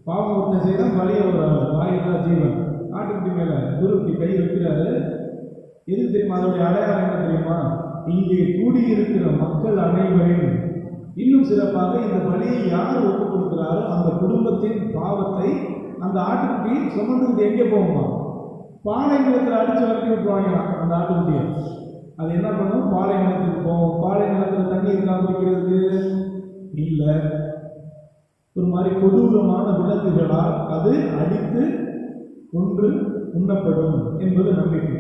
பாவம் ஒருத்தன் செய்தால் பலியை ஒரு வாயிலா ஜீவன் ஆட்டுக்குட்டி மேலே குருட்டி கை வைக்கிறாரு. எது தெரியுமா, அதோடைய அடையாளம் என்ன தெரியுமா, இங்கே கூடியிருக்கிற மக்கள் அனைவரையும், இன்னும் சிறப்பாக இந்த பலியை யார் ஒப்புக் கொடுக்கிறாரோ அந்த குடும்பத்தின் பாவத்தை அந்த ஆட்டுக்குட்டி சுமந்துக்கிட்டு எங்கே போகுமா, பாலை நிலத்தில் அடித்து வரட்டி விட்டுருவாங்களாம் அந்த ஆட்டுக்குட்டியை. அது என்ன பண்ணும், பாலை நிலத்துக்கு போகும். பாலை நிலத்தில் தண்ணி இருக்கா குடிக்கிறதுக்கு இல்லை. ஒரு மாதிரி கொடூரமான விலங்குகளால் அது அடித்து கொன்று உண்ணப்படும் என்பது நம்பிக்கை.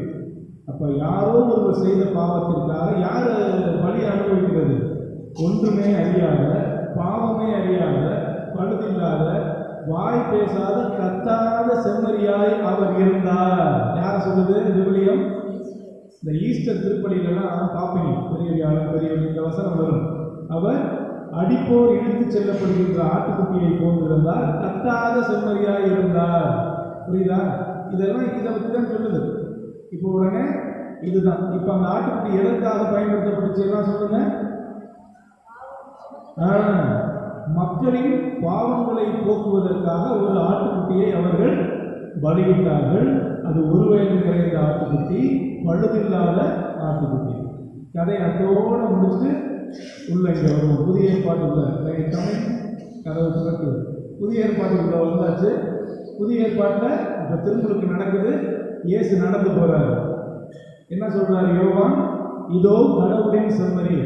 அப்போ யாரோ ஒருவர் செய்த பாவத்திற்காக யார் பலி அனுபவிக்கிறது, ஒன்றுமே அறியாத, பாவமே அறியாத, பழுதில்லாத, வாய் பேசாத, கத்தாத செம்மறியாய் அவர் இருந்தார். யார் சொல்லுது விவிலியம்? இந்த ஈஸ்டர் திருப்பலியிலலாம் பாப்பினி பெரியவன் இந்த வசனம் வரும். அவர் அடிப்போர் இழுத்து செல்லப்படுகின்ற ஆட்டுக்குட்டியை போன்றிருந்தார், கத்தாத செம்மறியாய் இருந்தார். புரியுதா? இதெல்லாம் இதை பற்றி தான் சொல்லுது. இப்போ உடனே இதுதான். இப்போ அந்த ஆட்டுக்குட்டி எதற்காக பயன்படுத்தப்பட்டுச்சு எல்லாம் சொல்லுங்க. மக்களின் பாவங்களை போக்குவதற்காக ஒரு ஆட்டுக்குட்டியை அவர்கள் பலியிட்டார்கள். அது 1 வயது நிறைந்த ஆட்டுக்குட்டி, பழுதில்லாத ஆட்டுக்குட்டி. கதை அத்தோடு முடிச்சுட்டு உள்ள இங்கே வரும். புதிய ஏற்பாட்டுக்குள்ள கதவு திறக்கு. புதிய ஏற்பாட்டுக்குள்ள வந்தாச்சு. புதிய ஏற்பாட்டில் இப்போ திருமுழுக்கு நடக்குது. இயேசு நடந்து போறாரு. என்ன சொல்றாரு யோவான்? இதோ கடவுளின் செம்மறி.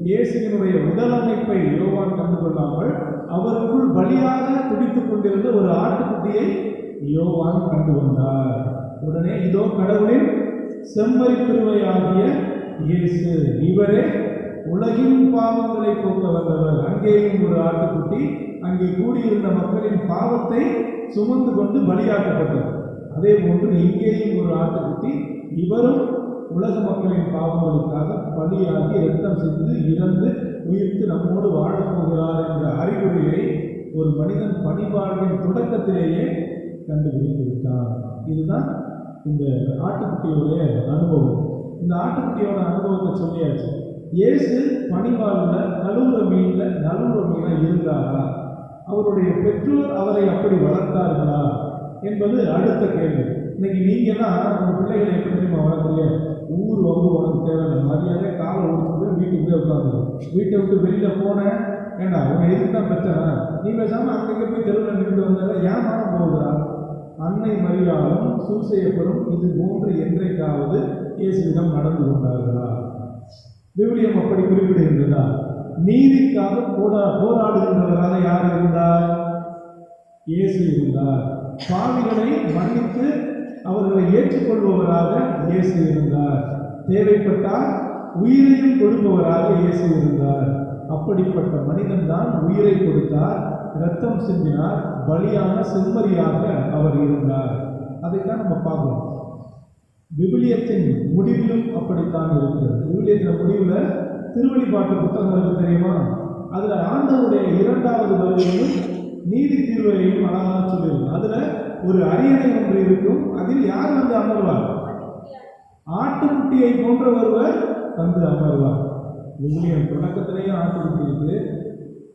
இயேசுவினுடைய உடல் அமைப்பை யோவான் கண்டு கொள்ளாமல் அவருக்குள் பலியாக துடித்துக் கொண்டிருந்த ஒரு ஆட்டுக்குட்டியை யோவான் கண்டு கொண்டார். உடனே இதோ கடவுளின் செம்மறி பிரிவையாகிய இயேசு, இவரே உலகின் பாவங்களை போக்க வந்தவர். அங்கேயும் ஒரு ஆட்டுக்குட்டி அங்கே கூடியிருந்த மக்களின் பாவத்தை சுமந்து கொண்டு பலியாக்கப்பட்டது. அதே போன்று இங்கேயும் ஒரு ஆட்டுக்குட்டி, இவரும் உலக மக்களின் பாவங்களுக்காக பலியாகி இரத்தம் சிந்து இறந்து உயிர்த்து நம்மோடு வாழப்போகிறார் என்ற அறிகுறியை ஒரு மனிதன் பணிவாழ்வின் தொடக்கத்திலேயே கண்டுபிடித்து விட்டார். இதுதான் இந்த ஆட்டுக்குட்டியுடைய அனுபவம். இந்த ஆட்டுக்குட்டியோட அனுபவத்தை சொல்லியாச்சு. இயேசு பணிவாழ்வில் நழுவுற மீனில் நழுவுற மீனாக இருந்தாரா? அவருடைய பெற்றோர் அவரை அப்படி வளர்த்தார்களா என்பது அடுத்த கேள்வி. இன்னைக்கு நீங்கள்லாம் உங்கள் பிள்ளைகளை எப்படி தெரியுமா வளர்க்குறீங்க? ஊர் வந்து உனக்கு தேவையில்லை, மரியாதை காலை ஓடிச்சு வீட்டுக்குள்ளே உட்காந்து, வீட்டை விட்டு வெளியில் போனேன் ஏண்டா உன்னை எதுக்கு தான் பிரச்சனை, நீ பேசாமல் அங்கங்கே போய் தெருவில் நின்று வந்தால ஏமாற போகுதா? அன்னை மரியாளும் சூசையப்பரும் இது போன்று என்றைக்காவது இயேசுவிடம் நடந்து கொண்டார்களா? விவிலியம் அப்படி குறிப்பிடுகின்றதா? நீதிக்காக போராடுகின்றவராக யார் இருந்தார்? இயேசு இருந்தார். பாவிகளை மன்னித்து அவர்களை ஏற்றுக்கொள்பவராக இயேசு இருந்தார். தேவைப்பட்டால் உயிரையும் கொடுப்பவராக இயேசு இருந்தார். அப்படிப்பட்ட மனிதன் தான் உயிரை கொடுத்தார், இரத்தம் சிந்தினார், பலியான செம்மறியாக அவர் இருந்தார். அதைத்தான் நம்ம பார்க்கணும். விவிலியத்தின் முடிவிலும் அப்படித்தான் இருக்கிறது. விவிலியத்தின் முடிவில் திருவழிபாட்டு புத்தகம் இருக்கு தெரியுமா? அதில் ஆண்டவருடைய 2வது வருகையும் நீதி தீர்வையும் அழகாக சொல்லியிருக்கும். அதில் ஒரு அரியணை ஒன்று இருக்கும். அதில் யார் வந்து அமர்வார்? ஆட்டுக்குட்டியை போன்ற ஒருவர் வந்து அமர்வார். விவிலியம் தொடக்கத்திலேயே ஆட்டுக்குட்டி இருக்கு.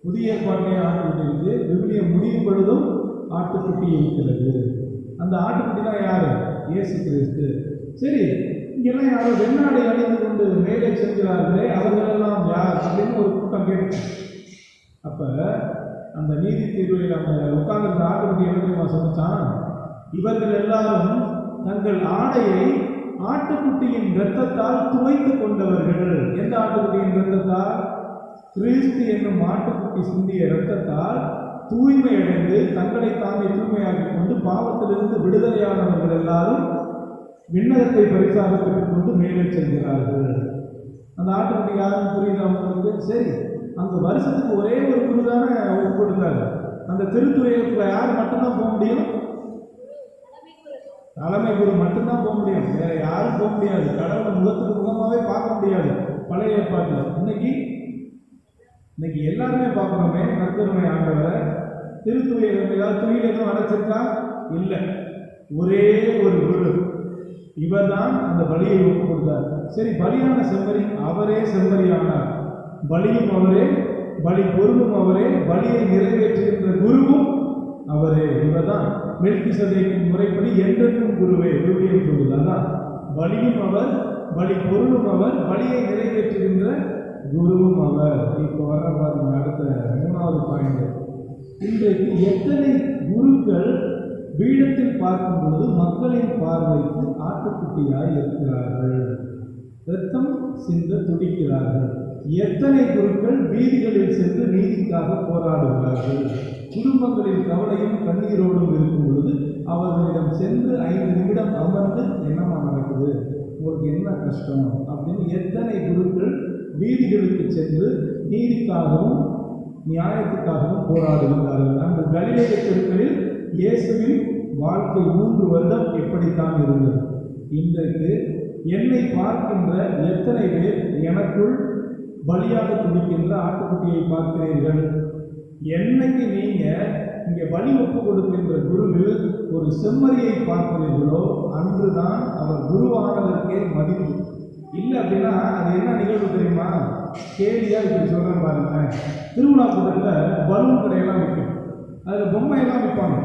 புதிய ஏற்பாட்டிலே ஆட்டுக்குட்டி இருக்கு, விவிலியம் முடியும் பொழுதும் ஆட்டுக்குட்டி இருக்கிறது. அந்த ஆட்டுக்குட்டி தான் யாரு? இயேசு கிறிஸ்து. சரி, இங்கெல்லாம் யாரோ வெண்ணாடை அணிந்து கொண்டு மேலே செல்கிறார்களே, அவர்களெல்லாம் யார் அப்படின்னு ஒரு கூட்டம் கேட்டு, அப்ப அந்த நீதி தீர்வில் அந்த உட்கார்ந்து ஆட்டுக்குட்டி என்ன தெரியுமா சொல்லிச்சான்? இவர்கள் எல்லாரும் தங்கள் ஆடையை ஆட்டுக்குட்டியின் இரத்தத்தால் துவைத்து கொண்டவர்கள். எந்த ஆட்டுக்குட்டியின் இரத்தத்தால்? கிறிஸ்து என்னும் ஆட்டுக்குட்டி சிந்திய இரத்தத்தால் தூய்மை அடைந்து தங்களை தாமே தூய்மையாக்கி கொண்டு பாவத்திலிருந்து விடுதலையானவர்கள் எல்லாரும் விண்ணகத்தை பரிசாக பெற்றுக்கொண்டு மேலே செல்கிறார்கள். அந்த ஆட்டுக்குட்டி யாரும் புரியுது அவங்களுக்கு? சரி, அந்த வருஷத்துக்கு ஒரே ஒரு குருதான ஒப்பு கொடுத்தாரு. அந்த திருத்துறையத்தில் யார் மட்டும்தான் போக முடியும்? தலைமை குரு மட்டும்தான் போக முடியும், வேற யாரும் போக முடியாது. கடவுள் முகத்துக்கு முகமாகவே பார்க்க முடியாது பழைய ஏற்பாட்டில். இன்னைக்கு எல்லாருமே பார்க்குறோமே நற்கருணை ஆண்டவரை. திருத்துறையில் ஏதாவது துயில் எதுவும் அடைச்சிருக்கா? இல்லை, ஒரே ஒரு குரு, இவர் தான் அந்த பலியை ஒப்பு கொடுத்தார். சரி, பலியான செம்மறி அவரே செம்மறியானார். பலியும் அவரே, பலி பொருளும் அவரே, பலியை நிறைவேற்றுகின்ற குருவும் அவரே. இவர் தான் மெல்கிசதேக்கின் முறைப்படி என்றென்றும் குருவே விவிலியம் சொல்லுது. அதான் பலியும் அவர், பலி பொருளும் அவர், பலியை நிறைவேற்றுகின்ற குருவும் அவர். இப்போ வர பாருங்க அடுத்த 3வது பாயிண்ட். இன்றைக்கு எத்தனை குருக்கள் பீடத்தில் பார்க்கும் பொழுது மக்களின் பார்வைக்கு ஆட்டுக்குட்டியாய் இருக்கிறார்கள், இரத்தம் சிந்த துடிக்கிறார்கள். எத்தனை குருக்கள் வீதிகளில் சென்று நீதிக்காக போராடுகிறார்கள். குடும்பங்களின் கவலையும் கண்ணீரோடும் இருக்கும் பொழுது அவர்களிடம் சென்று 5 நிமிடம் அமர்ந்து என்னமா நடக்குது, உங்களுக்கு என்ன கஷ்டம் அப்படின்னு எத்தனை குருக்கள் வீதிகளுக்கு சென்று நீதிக்காகவும் நியாயத்துக்காகவும் போராடுகிறார்கள். அந்த கலிலேய தெருக்களில் இயேசுவின் வாழ்க்கை 3 வருடம் எப்படித்தான் இருந்தது. இன்றைக்கு என்னை பார்க்கின்ற எத்தனை பேர் எனக்குள் பலியாக துடிக்கின்ற ஆட்டுக்குட்டியை பார்க்கிறீர்கள்? என்னைக்கு நீங்க இங்கே பலி ஒப்பு கொடுக்கின்ற குருவில் ஒரு செம்மறியை பார்க்கிறீர்களோ அன்றுதான் அவர் குருவானதற்கே மதிப்பு. இல்லை அப்படின்னா அது என்ன நிகழ்வு தெரியுமா? கேலியா இப்படி சொல்றேன் பாருங்க. திருவிழா கூட்டத்தில் பலூன் கடையெல்லாம் விற்கும், அதில் பொம்மையெல்லாம் விற்பாங்க.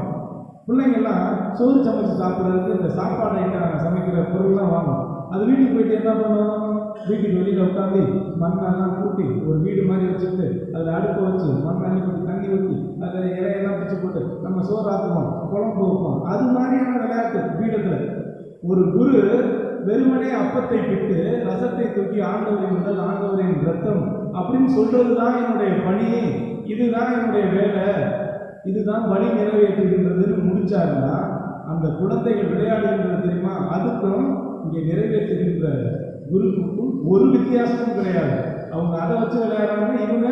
பிள்ளைங்கள்லாம் சோறு சமைச்சு சாப்பிட்றதுக்கு இந்த சாப்பாடை சமைக்கிற பொருள்லாம் வாங்கும். அது வீட்டுக்கு போயிட்டு என்ன பண்ணுவோம்? வீட்டுக்கு வெளியில் உட்காந்து மண்ணெல்லாம் கூட்டி ஒரு வீடு மாதிரி வச்சுட்டு அதில் அடுப்பு வச்சு மண்ணெல்லாம் போட்டு தண்ணி ஊற்றி அதில் இலையெல்லாம் பிடிச்சி போட்டு நம்ம சோறாக்குவோம், குழம்பு வைப்போம். அது மாதிரியான விளையாட்டு பீடத்தில். ஒரு குரு வெறுமனே அப்பத்தை பிட்டு ரசத்தை தூக்கி ஆண்டவரின் உடல் ஆண்டவரின் ரத்தம் அப்படின்னு சொல்றது தான் என்னுடைய பணி, இதுதான் என்னுடைய வேலை, இதுதான் பலி நிறைவேற்றுகின்றதுன்னு முடிச்சாருன்னா அந்த குழந்தைகள் விளையாடுகின்றது தெரியுமா? அதுக்கும் இங்கே நிறைவேற்றுகின்ற குருவுக்கும் ஒரு வித்தியாசமும் கிடையாது. அவங்க அதை வச்சு விளையாடுறாங்க, இவங்க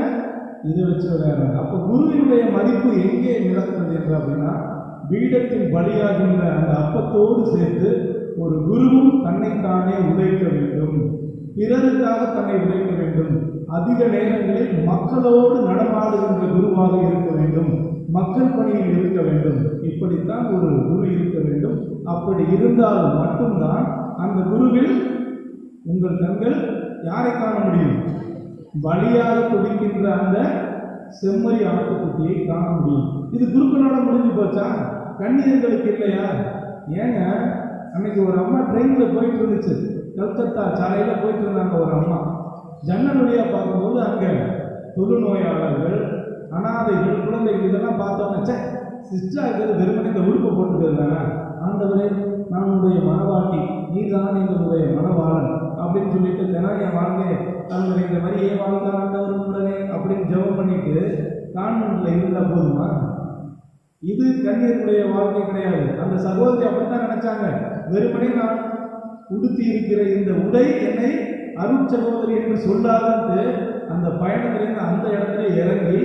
இதை வச்சு விளையாடுறாங்க. அப்போ குருவினுடைய மதிப்பு எங்கே நடக்கிறது என்று அப்படின்னா பீடத்தில் பலியாகின்ற அந்த அப்பத்தோடு சேர்த்து ஒரு குருவும் தன்னைத்தானே உழைக்க வேண்டும், பிறருக்காக தன்னை உழைக்க வேண்டும், அதிக நேரங்களில் மக்களோடு நடமாடுகின்ற குருவாக இருக்க வேண்டும், மக்கள் பணியில் இருக்க வேண்டும். இப்படித்தான் ஒரு குரு இருக்க வேண்டும். அப்படி இருந்தால் மட்டும்தான் அந்த குருவில் உங்கள் கண்கள் யாரை காண முடியும்? பலியாக துடிக்கின்ற அந்த செம்மறி ஆட்டுக்குட்டியை காண முடியும். இது குருக்களோட முடிஞ்சு போச்சா? கன்னியர்களுக்கு இல்லையா? ஏங்க, அன்னைக்கு ஒரு அம்மா ட்ரெயினில் போயிட்டு இருந்துச்சு, கல்கத்தா சாலையில் போயிட்டு இருந்தாங்க. ஒரு அம்மா ஜன்னல் வழியாக பார்க்கும்போது அங்கே தொழுநோயாளர்கள், அனாதைகள், குழந்தைகள் இதெல்லாம் பார்த்தோன்னே சிஸ்டராக இருக்கிறது வெறுமனே இந்த உடுப்பை போட்டுக்கிறதாங்க. ஆண்டவரே, நான் உன்னுடைய மனவாட்டி, நீ தான் எங்களுடைய மனவாளன் அப்படின்னு சொல்லிட்டு தினம் என் வாழ்க்கையை அவங்க இந்த மாதிரியே வாழ்க்கை ஆண்டவர் உடனே அப்படின்னு ஜெபம் பண்ணிட்டு கான்வென்ட்ல இருந்தால் போதுமா? இது கன்னியருடைய வாழ்க்கை கிடையாது. அந்த சகோதரி அப்படித்தான் நினைச்சாங்க. வெறுமனே நான் உடுத்தி இருக்கிற இந்த உடை என்னை அருட்சகோதரி என்று சொல்லாதது அந்த பயணத்திலிருந்து அந்த இடத்துல இறங்கி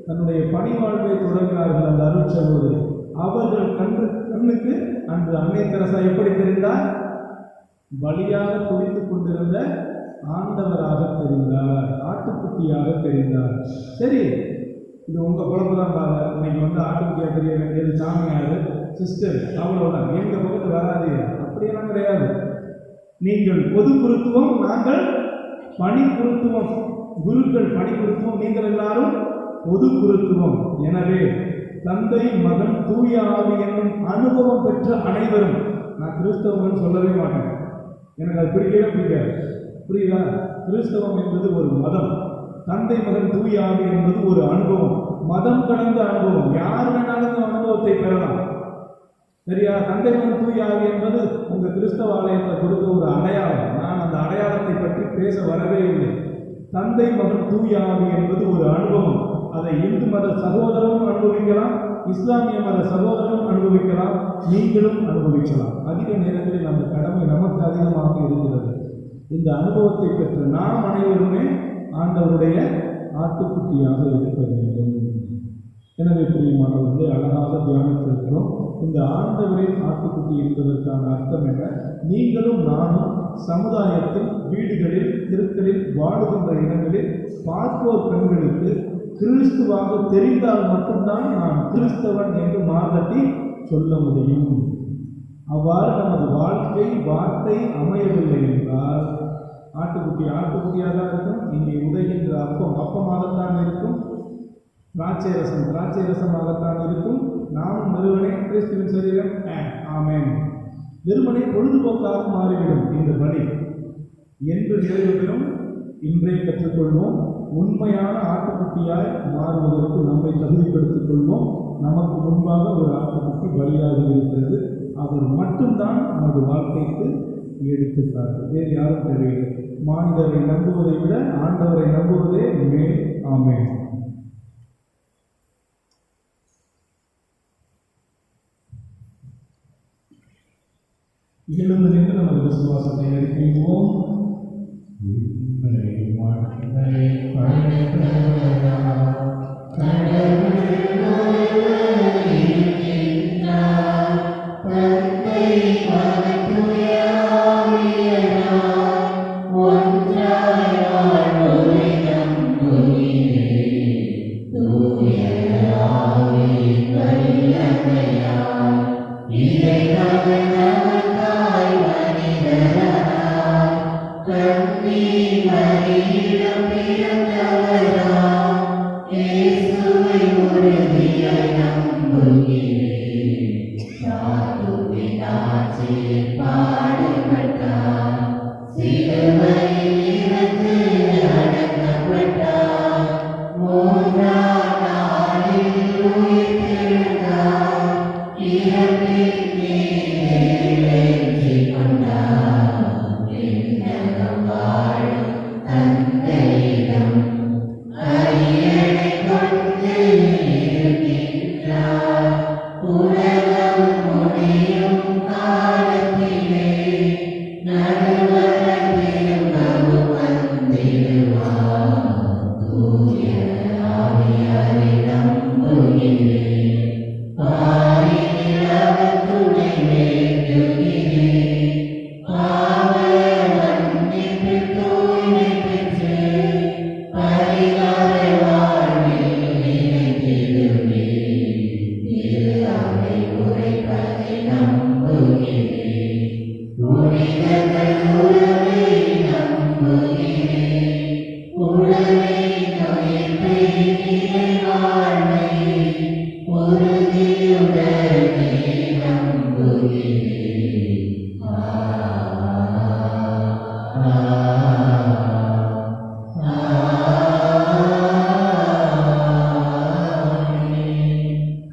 தன்னுடைய பணி வாழ்வை தொடங்கினார்கள் அந்த அருட்சகோதரி. அவர்கள் கண்ணுக்கு அன்று அன்னை தெரசா எப்படி தெரிந்தார்? பலியாக துடித்துக் கொண்டிருந்த ஆண்டவராக தெரிந்தார், ஆட்டுக்குட்டியாக தெரிந்தார். சரி, இது உங்கள் குழம்பு தான் பாருங்க. இன்னைக்கு ஆட்டுக்குட்டியாக தெரிய வேண்டியது சாமியார் சிஸ்டர், அவ்வளோதான். எங்கள் பக்கத்து வராதீங்க, அப்படியெல்லாம் கிடையாது. நீங்கள் பொது குருத்துவம், நாங்கள் பணி குருத்துவம். குருக்கள் பணி குருத்துவம், நீங்கள் எல்லாரும் பொது குருத்துவம். எனவே தந்தை, மகன், தூய ஆவி என்னும் அனுபவம் பெற்ற அனைவரும், நான் கிறிஸ்தவன் சொல்லவே மாட்டேன், எனக்கு அது பிடிக்கவே பிடிக்காது. புரியுதா? கிறிஸ்தவம் என்பது ஒரு மதம், தந்தை, மகன், தூய ஆவி என்பது ஒரு அனுபவம், மதம் கடந்த அனுபவம். யார் வேணாலும் இந்த அனுபவத்தை பெறலாம். சரியா? தந்தை, மகன், தூய ஆவி என்பது உங்க கிறிஸ்தவ ஆலயத்தில் கொடுத்த ஒரு அடையாளம். நான் அந்த அடையாளத்தை பற்றி பேச வரவே இல்லை. தந்தை, மகன், தூய ஆவி என்பது ஒரு அனுபவம். அதை இந்து மத சகோதரனும் அனுபவிக்கலாம், இஸ்லாமிய மத சகோதரனும் அனுபவிக்கலாம், நீங்களும் அனுபவிக்கலாம். அதிக நேரங்களில் அந்த கடமை நமக்கு அதிகமாக இருக்கிறது. இந்த அனுபவத்தை பெற்ற நாம் அனைவருமே ஆண்டவருடைய ஆட்டுக்குட்டியாக இருக்க வேண்டும். எனவே பிரியமானவர்களே, அழகாக தியானித்திருக்கிறோம். இந்த ஆண்டவரின் ஆட்டுக்குட்டி என்பதற்கான அர்த்தம் என்ன? நீங்களும் நானும் சமுதாயத்தில், வீடுகளில், தெருக்களில், வாழுகின்ற இடங்களில் பார்ப்போர் பெண்களுக்கு கிறிஸ்துவாக தெரிந்தால் மட்டும்தான் நான் கிறிஸ்தவன் என்று மார்த்தட்டி சொல்ல முடியும். அவ்வாறு நமது வாழ்க்கை, வார்த்தை அமையவில்லை என்றால் ஆட்டுக்குட்டியாக தான் இருக்கும். இங்கே உதைகின்ற அப்பமாகத்தான் இருக்கும், திராட்சை ரசமாகத்தான் இருக்கும். நாமும் வெறுமனே கிறிஸ்துவின் சரீரம் ஆமென், வெறுமனே பொழுதுபோக்காக மாறிவிடும் இந்த பலி என்று நிறைவு பெறும். இன்றைய கற்றுக்கொள்வோம். உண்மையான ஆட்டுக்குட்டியாய் மாறுவதற்கு நம்மை தகுதிப்படுத்திக் கொள்வோம். நமக்கு முன்பாக ஒரு ஆட்டுக்குட்டி பலியாக இருக்கிறது. அவர் மட்டும்தான் நமது வாழ்க்கைக்கு எடுத்துக்காட்டு, வேறு யாரும் தெரியவில்லை. மானிடரை நம்புவதை விட ஆண்டவரை நம்புவதே மேல். ஆமென். எழுந்து நின்று நமது விசுவாசத்தை அறிவிப்போம்.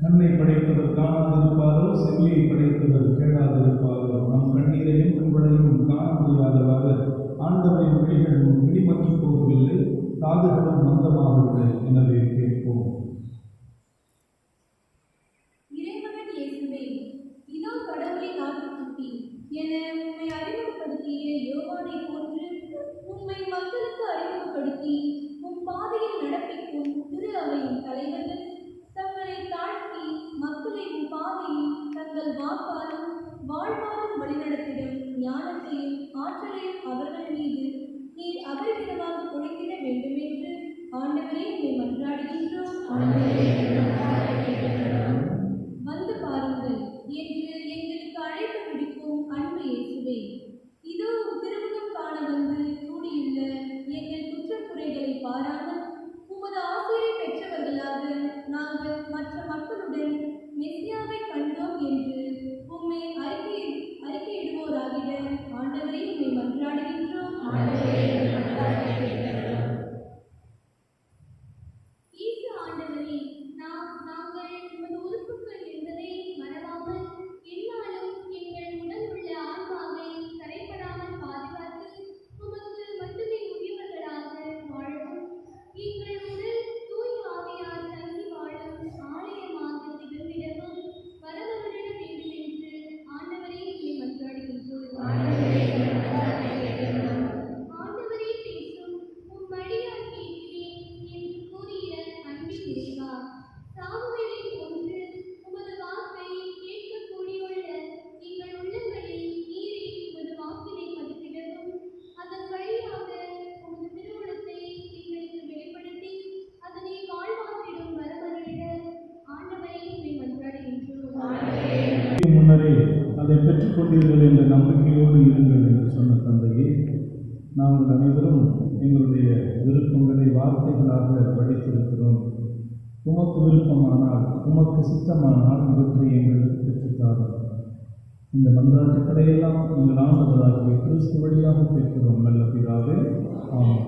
கண்ணை படைத்தவர் காணாதிருப்பாரோ, செவியை படைத்தவர் கேளாதிருப்பாரோ. நம் கண்ணீரையும் கண்களையும் காண முடியாதவாறு ஆண்டவரின் விழிகளும் விழிமற்றி போகவில்லை, காதுகளும் மந்தமாகவில்லை. எனவே கேட்போம். இறைமகன் இயேசுவே, இதோ கடவுளின் ஆட்டுக்குட்டி என உம்மை அறிமுகப்படுத்திய யோவானை போன்று உம்மை மக்களுக்கு அறிமுகப்படுத்தி உம் பாதையில் நடப்பிக்கும் திரு அவையின் தலைவர்கள் தங்களை தாழ்த்தி மக்களை உம் பாதையில் தங்கள் வாக்காலும் வாழ்வாலும் வழிநடத்திடும் ஞானத்தையும் ஆற்றலையும் அவர்கள் மீது நீர் அபரிமிதமாக பொழிந்திட வேண்டும் என்று ஆண்டவரே உம்மை மன்றாடுகின்றோம். வந்து பாருங்கள் என்று எங்களுக்கு அழைப்பு விடுக்கும் அன்பு இயேசுவே, இதோ திருமுகம் காண வந்து கூடியுள்ள எங்கள் குற்றக்குறைகளை பாராமல் உமது ஆசிரியரை பெற்றவர்களாக முன்னரே அதை பெற்றுக்கொண்டீர்கள் என்ற நம்பிக்கையோடு இருங்கள் என்று சொன்ன தந்தையே, நாங்கள் அனைவரும் எங்களுடைய விருப்பங்களை வார்த்தைகளாக படித்திருக்கிறோம். உமக்கு விருப்பமானால், உமக்கு சித்தமானால் இவற்றை எங்களுக்கு பெற்றுத்தாரும். இந்த மன்றாட்டுக்களை எல்லாம் எங்கள் ஆண்டவராகிய கிறிஸ்து வழியாக பெற்றோம் நல்ல பிதாவே. ஆமென்.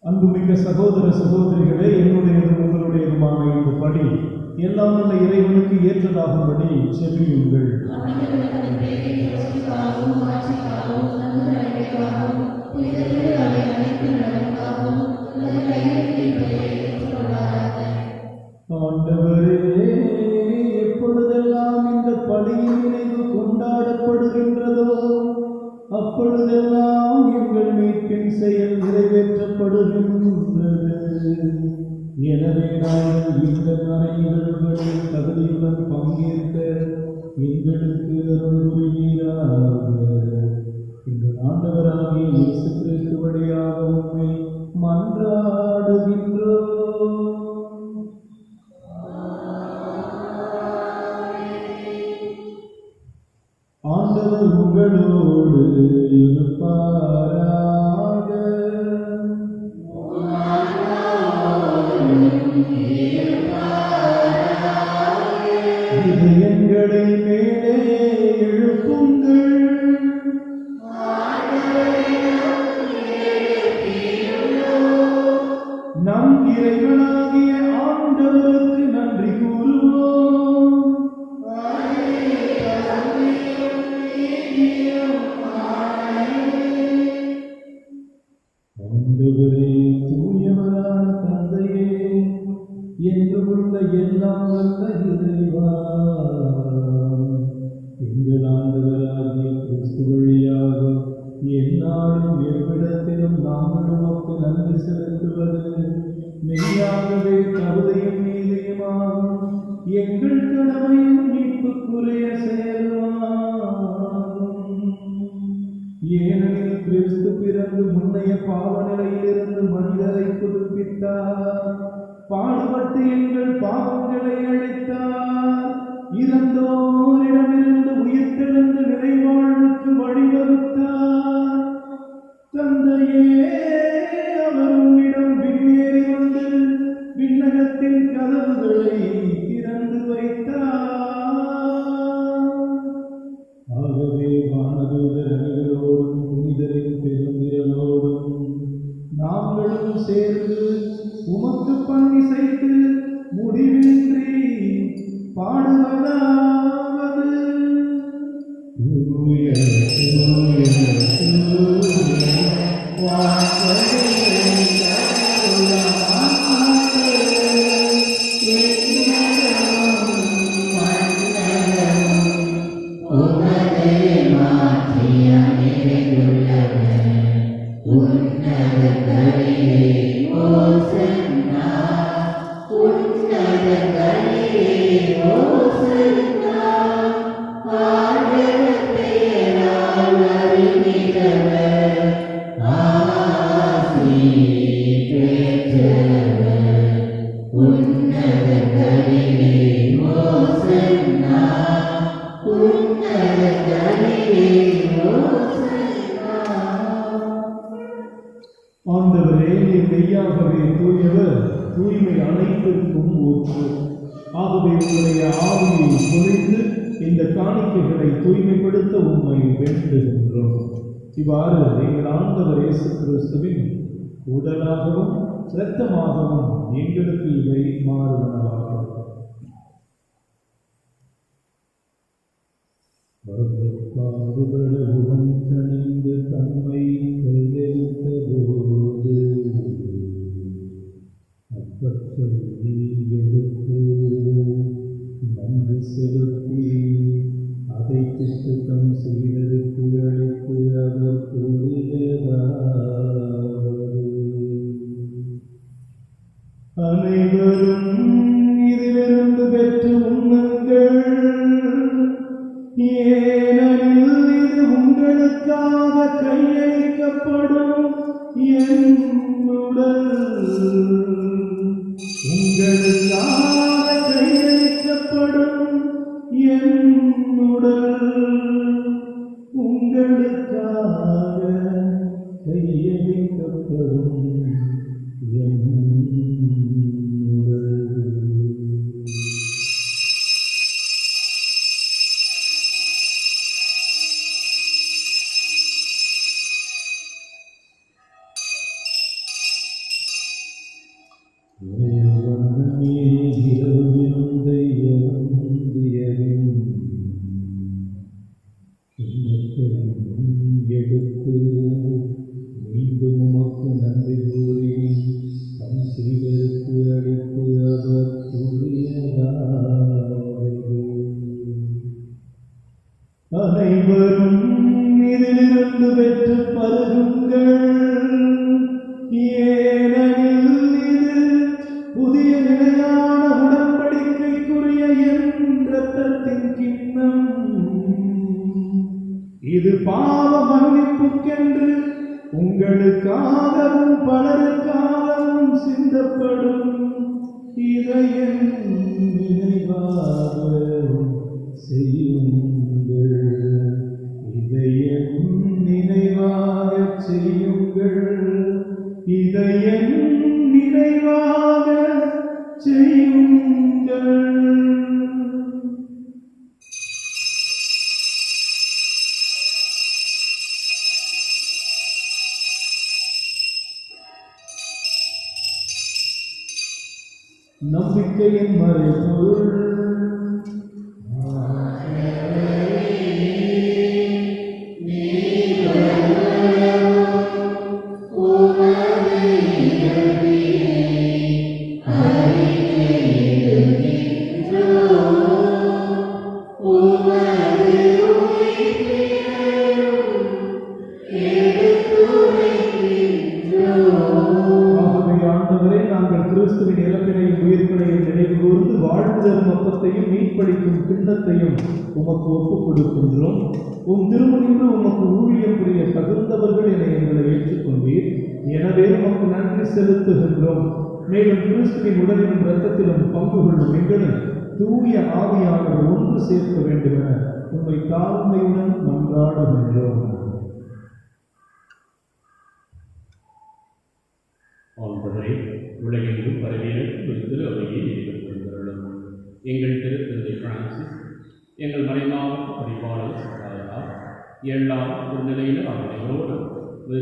அன்புமிக்க சகோதர சகோதரிகளே, என்னுடையதும் உங்களுடையதுமான இந்த படி எல்லாம் நல்ல இறைவனுக்கு ஏற்றதாகும்படி செவியுங்கள். ஆண்டவரே, எப்பொழுதெல்லாம் இந்த பலியின் நினைவு கொண்டாடப்படுகின்றதோ அப்பொழுதெல்லாம் எங்கள் மீட்பின் செயல் நிறைவேற்றப்படுகின்றது. எனவே நாங்கள் இந்த நிகழ்வுகளில் தகுதியுடன் பங்கேற்க எங்களுக்கு அருள் புரிவீராக. எங்கள் ஆண்டவராகிய இயேசு கிறிஸ்து வழியாக உம்மை மன்றாடுகின்றோம். ஆண்டவர் உங்களோடு இருப்பாராக. இதயங்களை மேலே எழுப்புங்கள். நம் இறைவனாகிய ஆண்டவருக்கு நன்றி கூறுவோம். ஆண்டவரே, தூயவரான தந்தையே, என்றுமுள்ள எல்லாம் வல்ல இறைவா, எங்கள் ஆண்டவராகிய கிறிஸ்து வழியாக எந்நாளும் எவ்விடத்திலும் நாங்கள் உமக்கு நன்றி செலுத்துவது மெய்யாகவே தகுதியும் நீதியுமாகும். எங்கள் கடமையும் மீட்புக்குரிய செயல்வாகும். ஏனெனில் கிறிஸ்து பிறந்து முன்னைய பாவ நிலையிலிருந்து மனிதரை புதுப்பித்தார். பாடுபட்டு எங்கள் பாவங்களை கரங்களை திறந்து வைத்தார். ஆகவே வானதூதர் அணிகளோடும் புனிதரின் பெருந்திரளோடும் நாங்களும் சேர்ந்து உமக்கு பன்னிசைத்து முடிவின்றி பாடுவதாவது. தூய தூய தூய வானவரே, ஆண்டவரே, நீர் மெய்யாகவே தூயவர், தூய்மை அனைத்திற்கும் ஊற்று. ஆகவே உங்களுடைய ஆவியை பொழிந்து இந்த காணிக்கைகளை தூய்மைப்படுத்த உண்மை வேண்டுகின்றோம். இவ்வாறு எங்கள் ஆண்டவர் இயேசு கிறிஸ்துவின் உடலாகவும் இரத்தமாகவும் எங்களுக்கு இவை மாறுவனவாக. பாடுபடுவன் கணிந்து தம்மை கையளித்த போது அப்பத்தை எடுத்து நன்றி செலுத்தி அதை பிட்டு தம் சீடருக்கு அழைத்து அவர் கூறியதாவது: அனைவரும் இதிலிருந்து பெற்று உண்ணுங்கள், ஏனெனில் இது உங்களுக்காக கையளிக்கப்படும் என் உடல். உங்களுக்காக கையளிக்கப்படும் என் உடல். உங்களுக்காக கையளிக்கப்படும் என் உடல். எடுத்து மீண்டும் உமக்கு நன்றி கூறி தம் சீடருக்கு அளித்து அவர் கூறியதாவது: அனைவரும் இதிலிருந்து பெற்று பருகுங்கள், ஏனெனில் இது புதிய நிலையான உடன்படிக்கைக்குரிய என் இரத்தத்தின் கிண்ணம். இது பாவ மன்னிப்புக்கென்று உங்களுக்காகவும் பலருக்காகவும் சிந்தப்படும். இதை என் நினைவாக செய்யுங்கள். இதை என் நினைவாக செய்யுங்கள். இதை என் நினைவாக செய்யுங்கள். நம்பிக்கையின் மறைபொருள். கிறிஸ்துவின் இறப்பினையும் உயிர்ப்பினையும் நினைவு கூர்ந்து வாழ்வுதரும் அப்பத்தையும் மீட்பளிக்கும் கிண்ணத்தையும் உமக்கு ஒப்புக் கொடுக்கின்றோம். உம் திருமணின்று உமக்கு ஊழியம் புரிய தகுந்தவர்கள் என எங்களை ஏற்றுக்கொண்டீர். எனவே உமக்கு நன்றி செலுத்துகின்றோம். மேலும் கிறிஸ்துவின் உடலிலும் இரத்தத்திலும் பங்கு கொள்ளும் எங்களை தூய ஆவியானவர் ஒன்று சேர்க்க வேண்டுமென உம்மை தாழ்மையுடன் மன்றாடுகின்றோம். ஆண்டவரே, உலகெங்கும் பரவியிருக்கும் திரு அவையை ஏற்றுக்கொள்கிறோம். எங்கள் திருத்தந்தை பிரான்சிஸ், எங்கள் மறைமாவட்ட பரிபாலர் சகாயரார், எல்லாம் திருநிலையினர் அவர்களோடு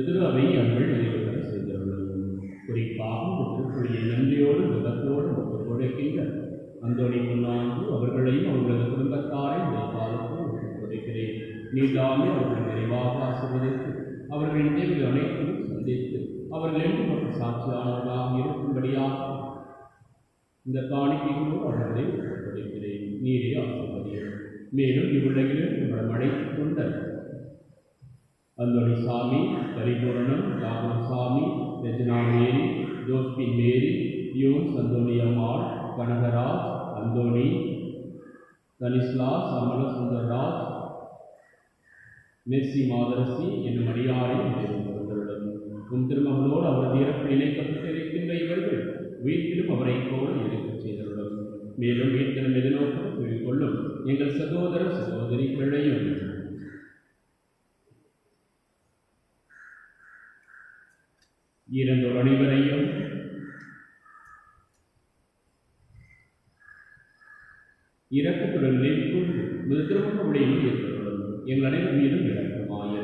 திரு அவை அங்கள் நிறைவேற செய்திருந்தோம். குறிப்பாக இந்த திருப்பொழியை நன்றியோடு விதத்தோடு ஒப்புக்கொடுக்கின்ற அந்தோணி பொன்னாண்டு அவர்களையும் அவர்களது குடும்பத்தாரை இந்த காலத்தில் ஒப்புக்கொடுக்கிறேன். நீதாமே அவர்கள் நிறைவாக ஆசீர்வதித்து அவர்களின் தேவைகள் அனைத்தையும் சந்தித்து அவர்கள் என்று மற்றும் சாட்சியானவர்களாக இருக்கும்படியாக இந்த காணிக்கைகளோடு அவர்களை ஒப்புக்கொடுக்கிறேன். நீரே ஆசீர்வதியும். மேலும் இவ்வுலகிலும் நம்மளை அழைத்துக் கொண்ட அந்தோணி சாமி, பரிபூரணம், ராகுல் சாமி, ரஜினா மேரி, ஜோஸ்பின் மேரி, யூன்ஸ் அந்தோணியம்மாள், கனகராஜ், அந்தோணி, தனிஸ்லாஸ், அமல சுந்தர்ராஜ், மெர்சி மாதரசி என்னும் அடியாரை உம் திருமகனோடு அவரது இறப்பில் இணைக்கப்பட்டிருக்கின்ற இவர்கள் வீட்டிலும் அவரை போல இருக்கச் செய்தருடன். மேலும் வீட்டிலும் எதிர்நோக்க கொள்ளும் எங்கள் சகோதர சகோதரிகளையும் இறந்தோர் அனைவரையும் இரக்கத்துடன் நினைவுகூர்ந்து திருமண விடையில் ஏற்பட்டுள்ளது. எங்கள் அனைவர் மீதும் இரக்கமாய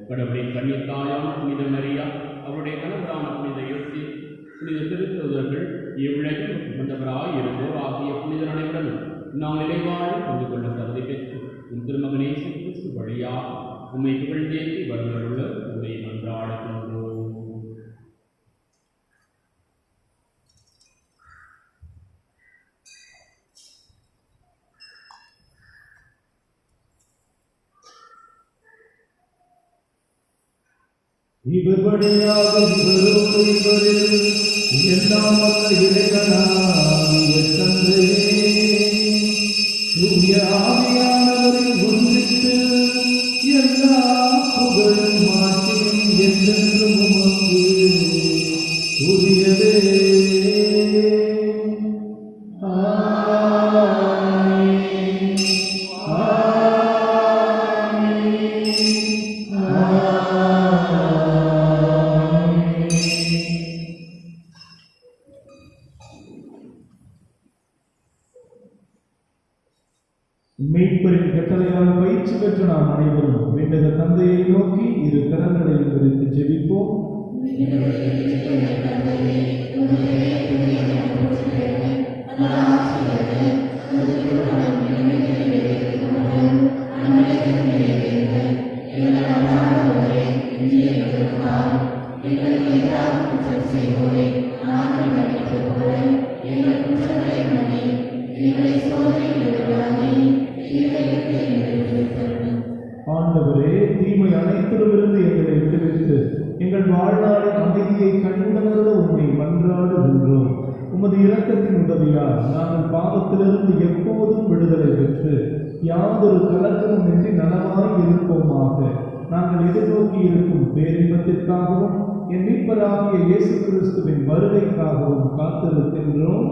கடவுளின் கன்னித்தாயான புனித மரியா, அவருடைய கணவரான புனித யோசி, புனித திருத்தூதர்கள், இவ்வுலகில் வந்தவராய் இருந்தோர் ஆகிய புனிதர் அனைவரும் நாம் நிலைவாழ பங்கு கொள்ள தகுதி பெற்று உன் திருமகனே கிறிஸ்து வழியாக உம்மை புகழ்ந்தேற்றி வருவருள்ள உண்மை மன்றாடுகின்றோம். இவர் வழியாக இவரில் எல்லாம் வல்ல இறைவனாகிய தந்தையே, தூய ஆவியானவரின் ஒன்றித்து எல்லா புகழும் மாற்றியும் என்றென்றும் உமக்கு உரியதே. மீட்பரின் கட்டளையால் பயிற்சி பெற்ற நாம் அனைவரும் வேண்டுக தந்தையை நோக்கி இரு கரங்களையும் விரித்து ஜெபிப்போம். ஆண்டவரே, தீமை அனைத்திலுமிருந்து எங்களை விடுவித்து எங்கள் வாழ்நாளின் அமைதியை கண்டுணர்ந்த உம்மை மன்றாடுகின்றோம். உமது இரக்கத்தின் உதவியால் நாங்கள் பாவத்திலிருந்து எப்போதும் விடுதலை பெற்று யாதொரு கலக்கமும் இன்றி நலமாய் இருப்போமாக. நாங்கள் எதிர்நோக்கி இருக்கும் பேரின்பத்திற்காகவும் என் மீட்பராகிய இயேசு கிறிஸ்துவின் வருகைக்காகவும் காத்திருக்கின்றோம்.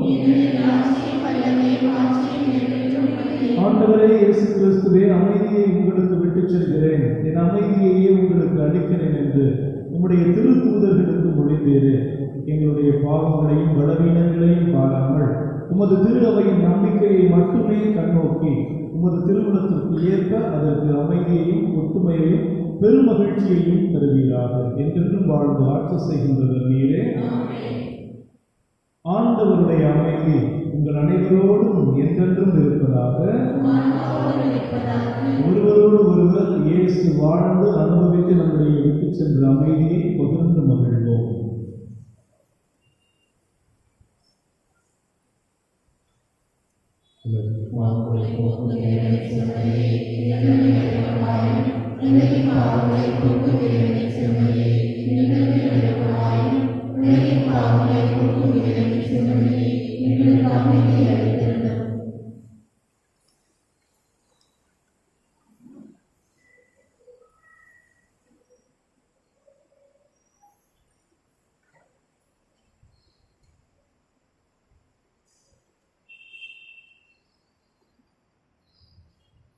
ஆண்டவரே இயேசு கிறிஸ்துவே, அமைதியை உங்களுக்கு விட்டுச் செல்கிறேன், என் அமைதியையே உங்களுக்கு அளிக்கிறேன் என்று உம்முடைய திருத்தூதர்களுக்கு மொழிந்தீரே. எங்களுடைய பாவங்களையும் பலவீனங்களையும் பாராமல் உமது திரு அவையின் நம்பிக்கையை மட்டுமே கண்ணோக்கி உமது திருவுளத்திற்கு ஏற்ப அதற்கு அமைதியையும் ஒத்துமையையும் பெருமகிழ்ச்சியையும் தருவீராக. என்றென்றும் வாழ்ந்து ஆட்சி செய்கின்றவர் நீரே. ஆண்டவருடைய அமைதி உங்கள் அனைவரோடும் என்றென்றும் இருப்பதாக. ஒருவரோடு ஒருவர் இயேசு வாழ்ந்து அனுபவித்து நம்முடைய விட்டு சென்ற அமைதியை பகிர்ந்து மகிழ்வோம்.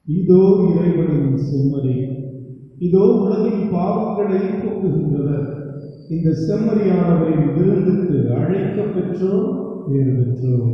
இதோ இறைவனின் செம்மறி, இதோ உலகின் பாவங்களை போக்குகின்றவர். இந்த செம்மறியானவரின் விருந்துக்கு அழைக்க பெற்றோம், பேறு பெற்றோம்.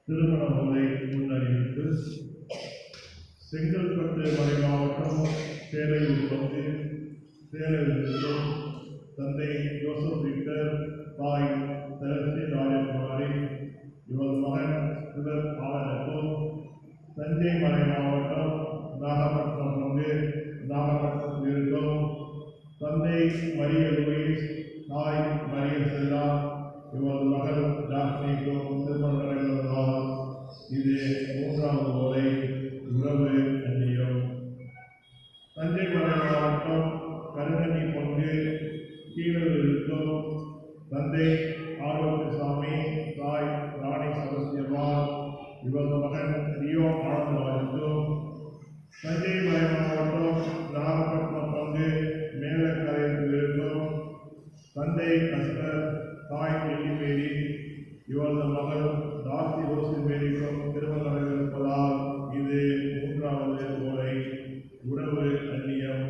திருமணமுறை முன்னறிவிப்பு. செங்கல்பட்டு மறைமாவட்டம் சேலையூர் பகுதி சேலையூர் தந்தை ஜோசப் பீட்டர், தாய் தெரசி ராஜகுமாரி, இவர் மகன் சுதர் ஆனந்தோ. தஞ்சை மறை மாவட்டம் நாகப்பட்டினம் பங்கு நாகப்பட்டினத்தில் இருக்கும் தந்தை மரிய லூயிஸ், தாய் மரிய செல்லா, இவர் மகள் ஜாஸ்மிக்கும் திருமணம் நடைபெறுவதால் இது மூன்றாவது முறை உறவு அந்நியம். தஞ்சை மறை மாவட்டம் கருங்கனி பங்கு கீழூர் இருக்கும் தந்தை ஆரோக்கியசாமி, தாய் ராணி சரஸ்யவால், இவர் மகன் ரியோ ஆனந்தராஜுக்கும் தஞ்சை மறை மாவட்டம் நாகப்பட்டினம் பங்கு மேலக்கரையில் இருக்கும் தந்தை கஸ்டர் தாய் எல்லிமேரி இவரது மகள் டார்சி ரோசிமேரிக்கும் திருமணம் நடைபெறுவதால் இது மூன்றாவது ஓலை. உறவு அந்நியம்.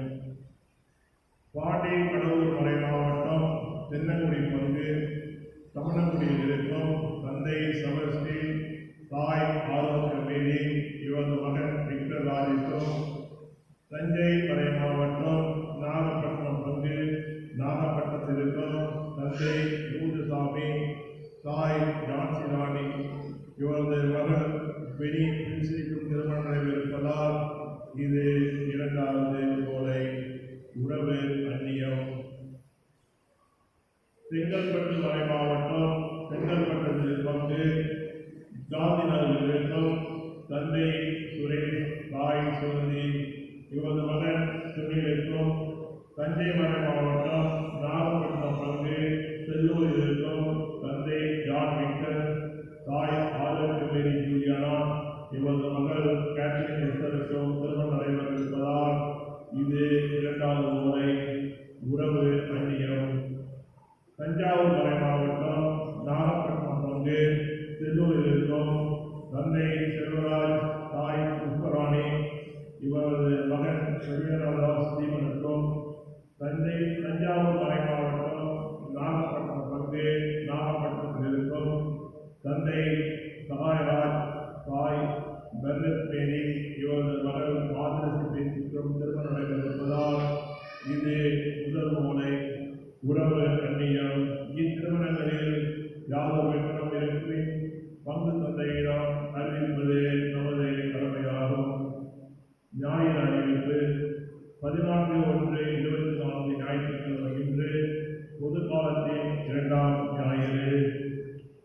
பாண்டி கடலூர் மறை மாவட்டம் தென்னங்குடி பங்கு தமிழங்குடியில் இருக்கும் தந்தை செபஸ்டின் தாய் ஆரோக்கியமேரி இவரது மகன் விக்டர் ராஜேஷும் தஞ்சை மறை மாவட்டம் நாகப்பட்டினம் பங்கு நாகப்பட்டினத்தில் இருக்கும் தந்தை யூதுசாமி தாய் ஜான்சி ராணி இவரது மகள் பெனி பிரின்சிக்கும் திருமணம் நடைபெறுவதால் இது இரண்டாவது ஓலை. உறவு அந்நியம். செங்கல்பட்டு மறை மாவட்டம் செங்கல்பட்டு பங்கு காந்தி நகரில் இருக்கும் தந்தை சுரேஷ் தாய் சுகந்தி இவரது மகன் சுனிலுக்கும் தஞ்சை மறை மாவட்டம் நாகப்பட்டினம் பங்கு செல்லூரில் இருக்கும் தந்தை ஜான் விக்டர் தாய் ஆரோக்கியமேரி ஜூலியானா இவரது மகள் கேத்ரின் எஸ்தருக்கும் திருமணம் நடைபெற்றிருப்பதால் இது இரண்டாவது ஓலை. உறவு அந்நியம். தஞ்சாவூர் மறை மாவட்டம் நாகப்பட்டினம் பங்கு செல்லூரில் இருக்கும் தந்தை செல்வராஜ் தாய் புஷ்பராணி இவரது மகன் ரவீந்திரநாத் ஸ்ரீமனுக்கும் தஞ்சாவூர் மறை மாவட்டம் நாகப்பட்டினம் பங்கு நாகப்பட்டினத்தில் இருக்கும் தந்தை சகாயராஜ் தாய் பெர்னட் மேரி இவரது மகள் மாதரசி பேச்சுக்கும் திருமணம் நடைபெறுவதால் இது முதல் ஓலை. உறவு அந்நியம். இத்திருமணங்களில் யாதொரு வெட்கம் இருப்பின் பங்கு தந்தையிடம் அறிவிப்பது நமது கடமையாகும். ஞாயிறு அறிவிப்பு 14/1/24 ஞாயிற்றுக்கிழமை இன்று பொது காலத்தின் 2ஆம் ஞாயிறு.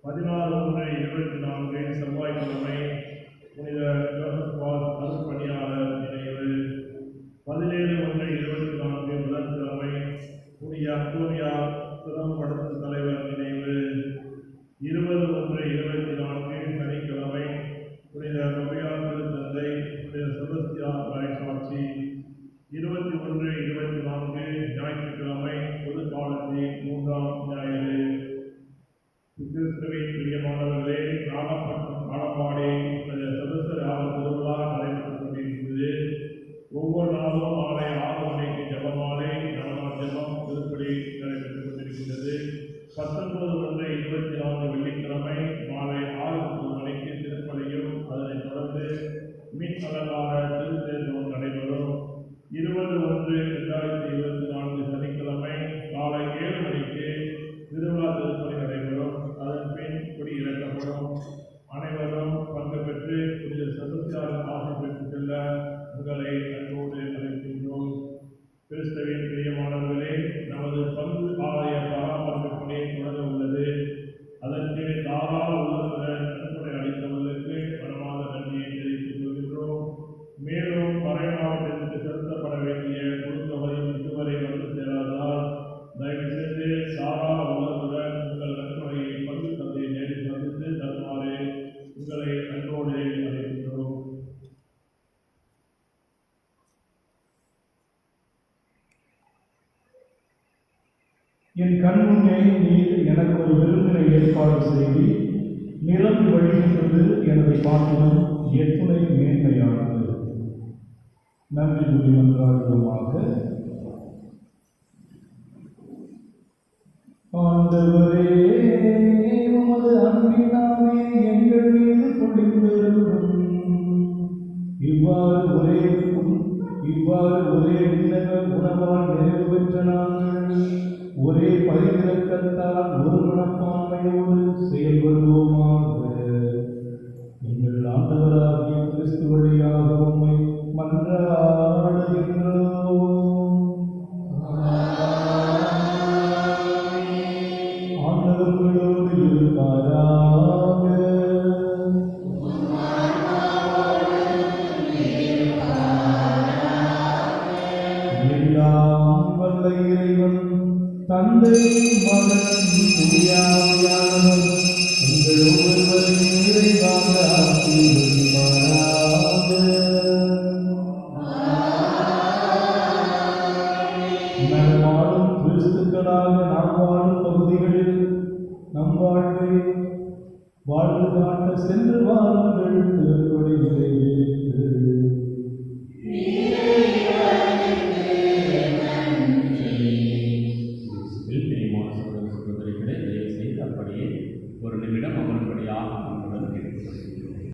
16/1/24 செவ்வாய்க்கிழமை புனித ஜோசப் பால் அருட்பணியாளர் நினைவு. 17/1/24 புதன்கிழமை புனித அந்தோனியா சிறப்படுத்தும் தலைவர் நினைவு. 20/1/24 சனிக்கிழமை புனித நொவையார் திருத்தந்தை புனித செபஸ்தியார் மறைசாட்சி. 21/24 ஞாயிற்றுக்கிழமை பொது காலத்தின் 3ஆம் ஞாயிறு. கிறிஸ்துவின் பிரியமானவர்களே, நாகப்பட்டினம் காலப்பாடி செபஸ்தர் யாவர் திருவிழா நடைபெற்றுக் கொண்டிருக்கிறது. ஒவ்வொரு நாளும் மாலை 6 மணிக்கு ஜெபமாலை நவநாள் ஜெபம் திருப்பலி நடைபெற்றுக் கொண்டிருக்கிறது. 19/1/24 வெள்ளிக்கிழமை மாலை 6:30 மணிக்கு திருப்பலியும் அதனைத் தொடர்ந்து மீன் அலங்கார திருத்தேர்வும் நடைபெறும். 20/1/2024 சனிக்கிழமை காலை 7 மணிக்கு திருவிழா திருப்பலி நடைபெறும். அதன் பின் கொடி இறக்கப்படும். அனைவரும் பங்கு பெற்று புனித செபஸ்தியாரின் ஆசை பெற்றுச் செல்ல உங்களை அன்போடு அழைக்கின்றோம். கிறிஸ்துவின் பிரியமானவர்களே, நமது பங்கு ஆலய பராமரிப்பு பணி தொடங்க உள்ளது. அதற்கு தாராள உள்ளத்துடன் நன்கொடை அளித்தவர்களுக்கு மனமார்ந்த நன்றியை தெரிவித்துக் கொள்கின்றோம். மேலும் மறை மாவட்டத்திற்கு செலுத்தப்பட வேண்டிய கொடுத்தொகையும் இதுவரை வந்து சேராததால் தயவு செய்து தாராள உள்ளத்துடன் உங்கள் நன்கொடையை பங்கு தந்தையை நேரில் சந்தித்து தருமாறு உங்களை அன்போடு அழைக்கின்றோம். என் கண் முன்னே நீர் எனக்கு ஒரு விருந்தினை ஏற்பாடு செய்து நிலம் வழிகின்றது எனது பாட்டிலும் எத்துணை மேன்மையானது. நன்றி கூறி மன்றாடுவோமாக. ஆண்டவரே, உமது அன்பினாலே எங்கள் மீது பொழிந்தருளும். இவ்வாறு ஒரே உணவால் நிறைவு பெற்ற நாங்கள் ஒரே பரிவிரக்கத்தால் ஒரு மனப்பான்மையோடு செயல்படுவோமாக. எங்கள் ஆண்டவராகிய கிறிஸ்து வழியாக உம்மை மன்றாடுகின்றோம். ஆண்டவர்களோடு இருப்பாராக. எல்லாம் வல்ல இறைவன் தந்தை மகன் தூயாவியானவர் உங்கள் ஒவ்வொருவரையும் நிறைவாக ஆசீர்வதிப்பாராக. அடுத்ததாக நாம் வாழும் பகுதிகளில் நம் வாழ்வை வாழ்வு காட்ட சென்று வாருங்கள் திருப்பொழிகளை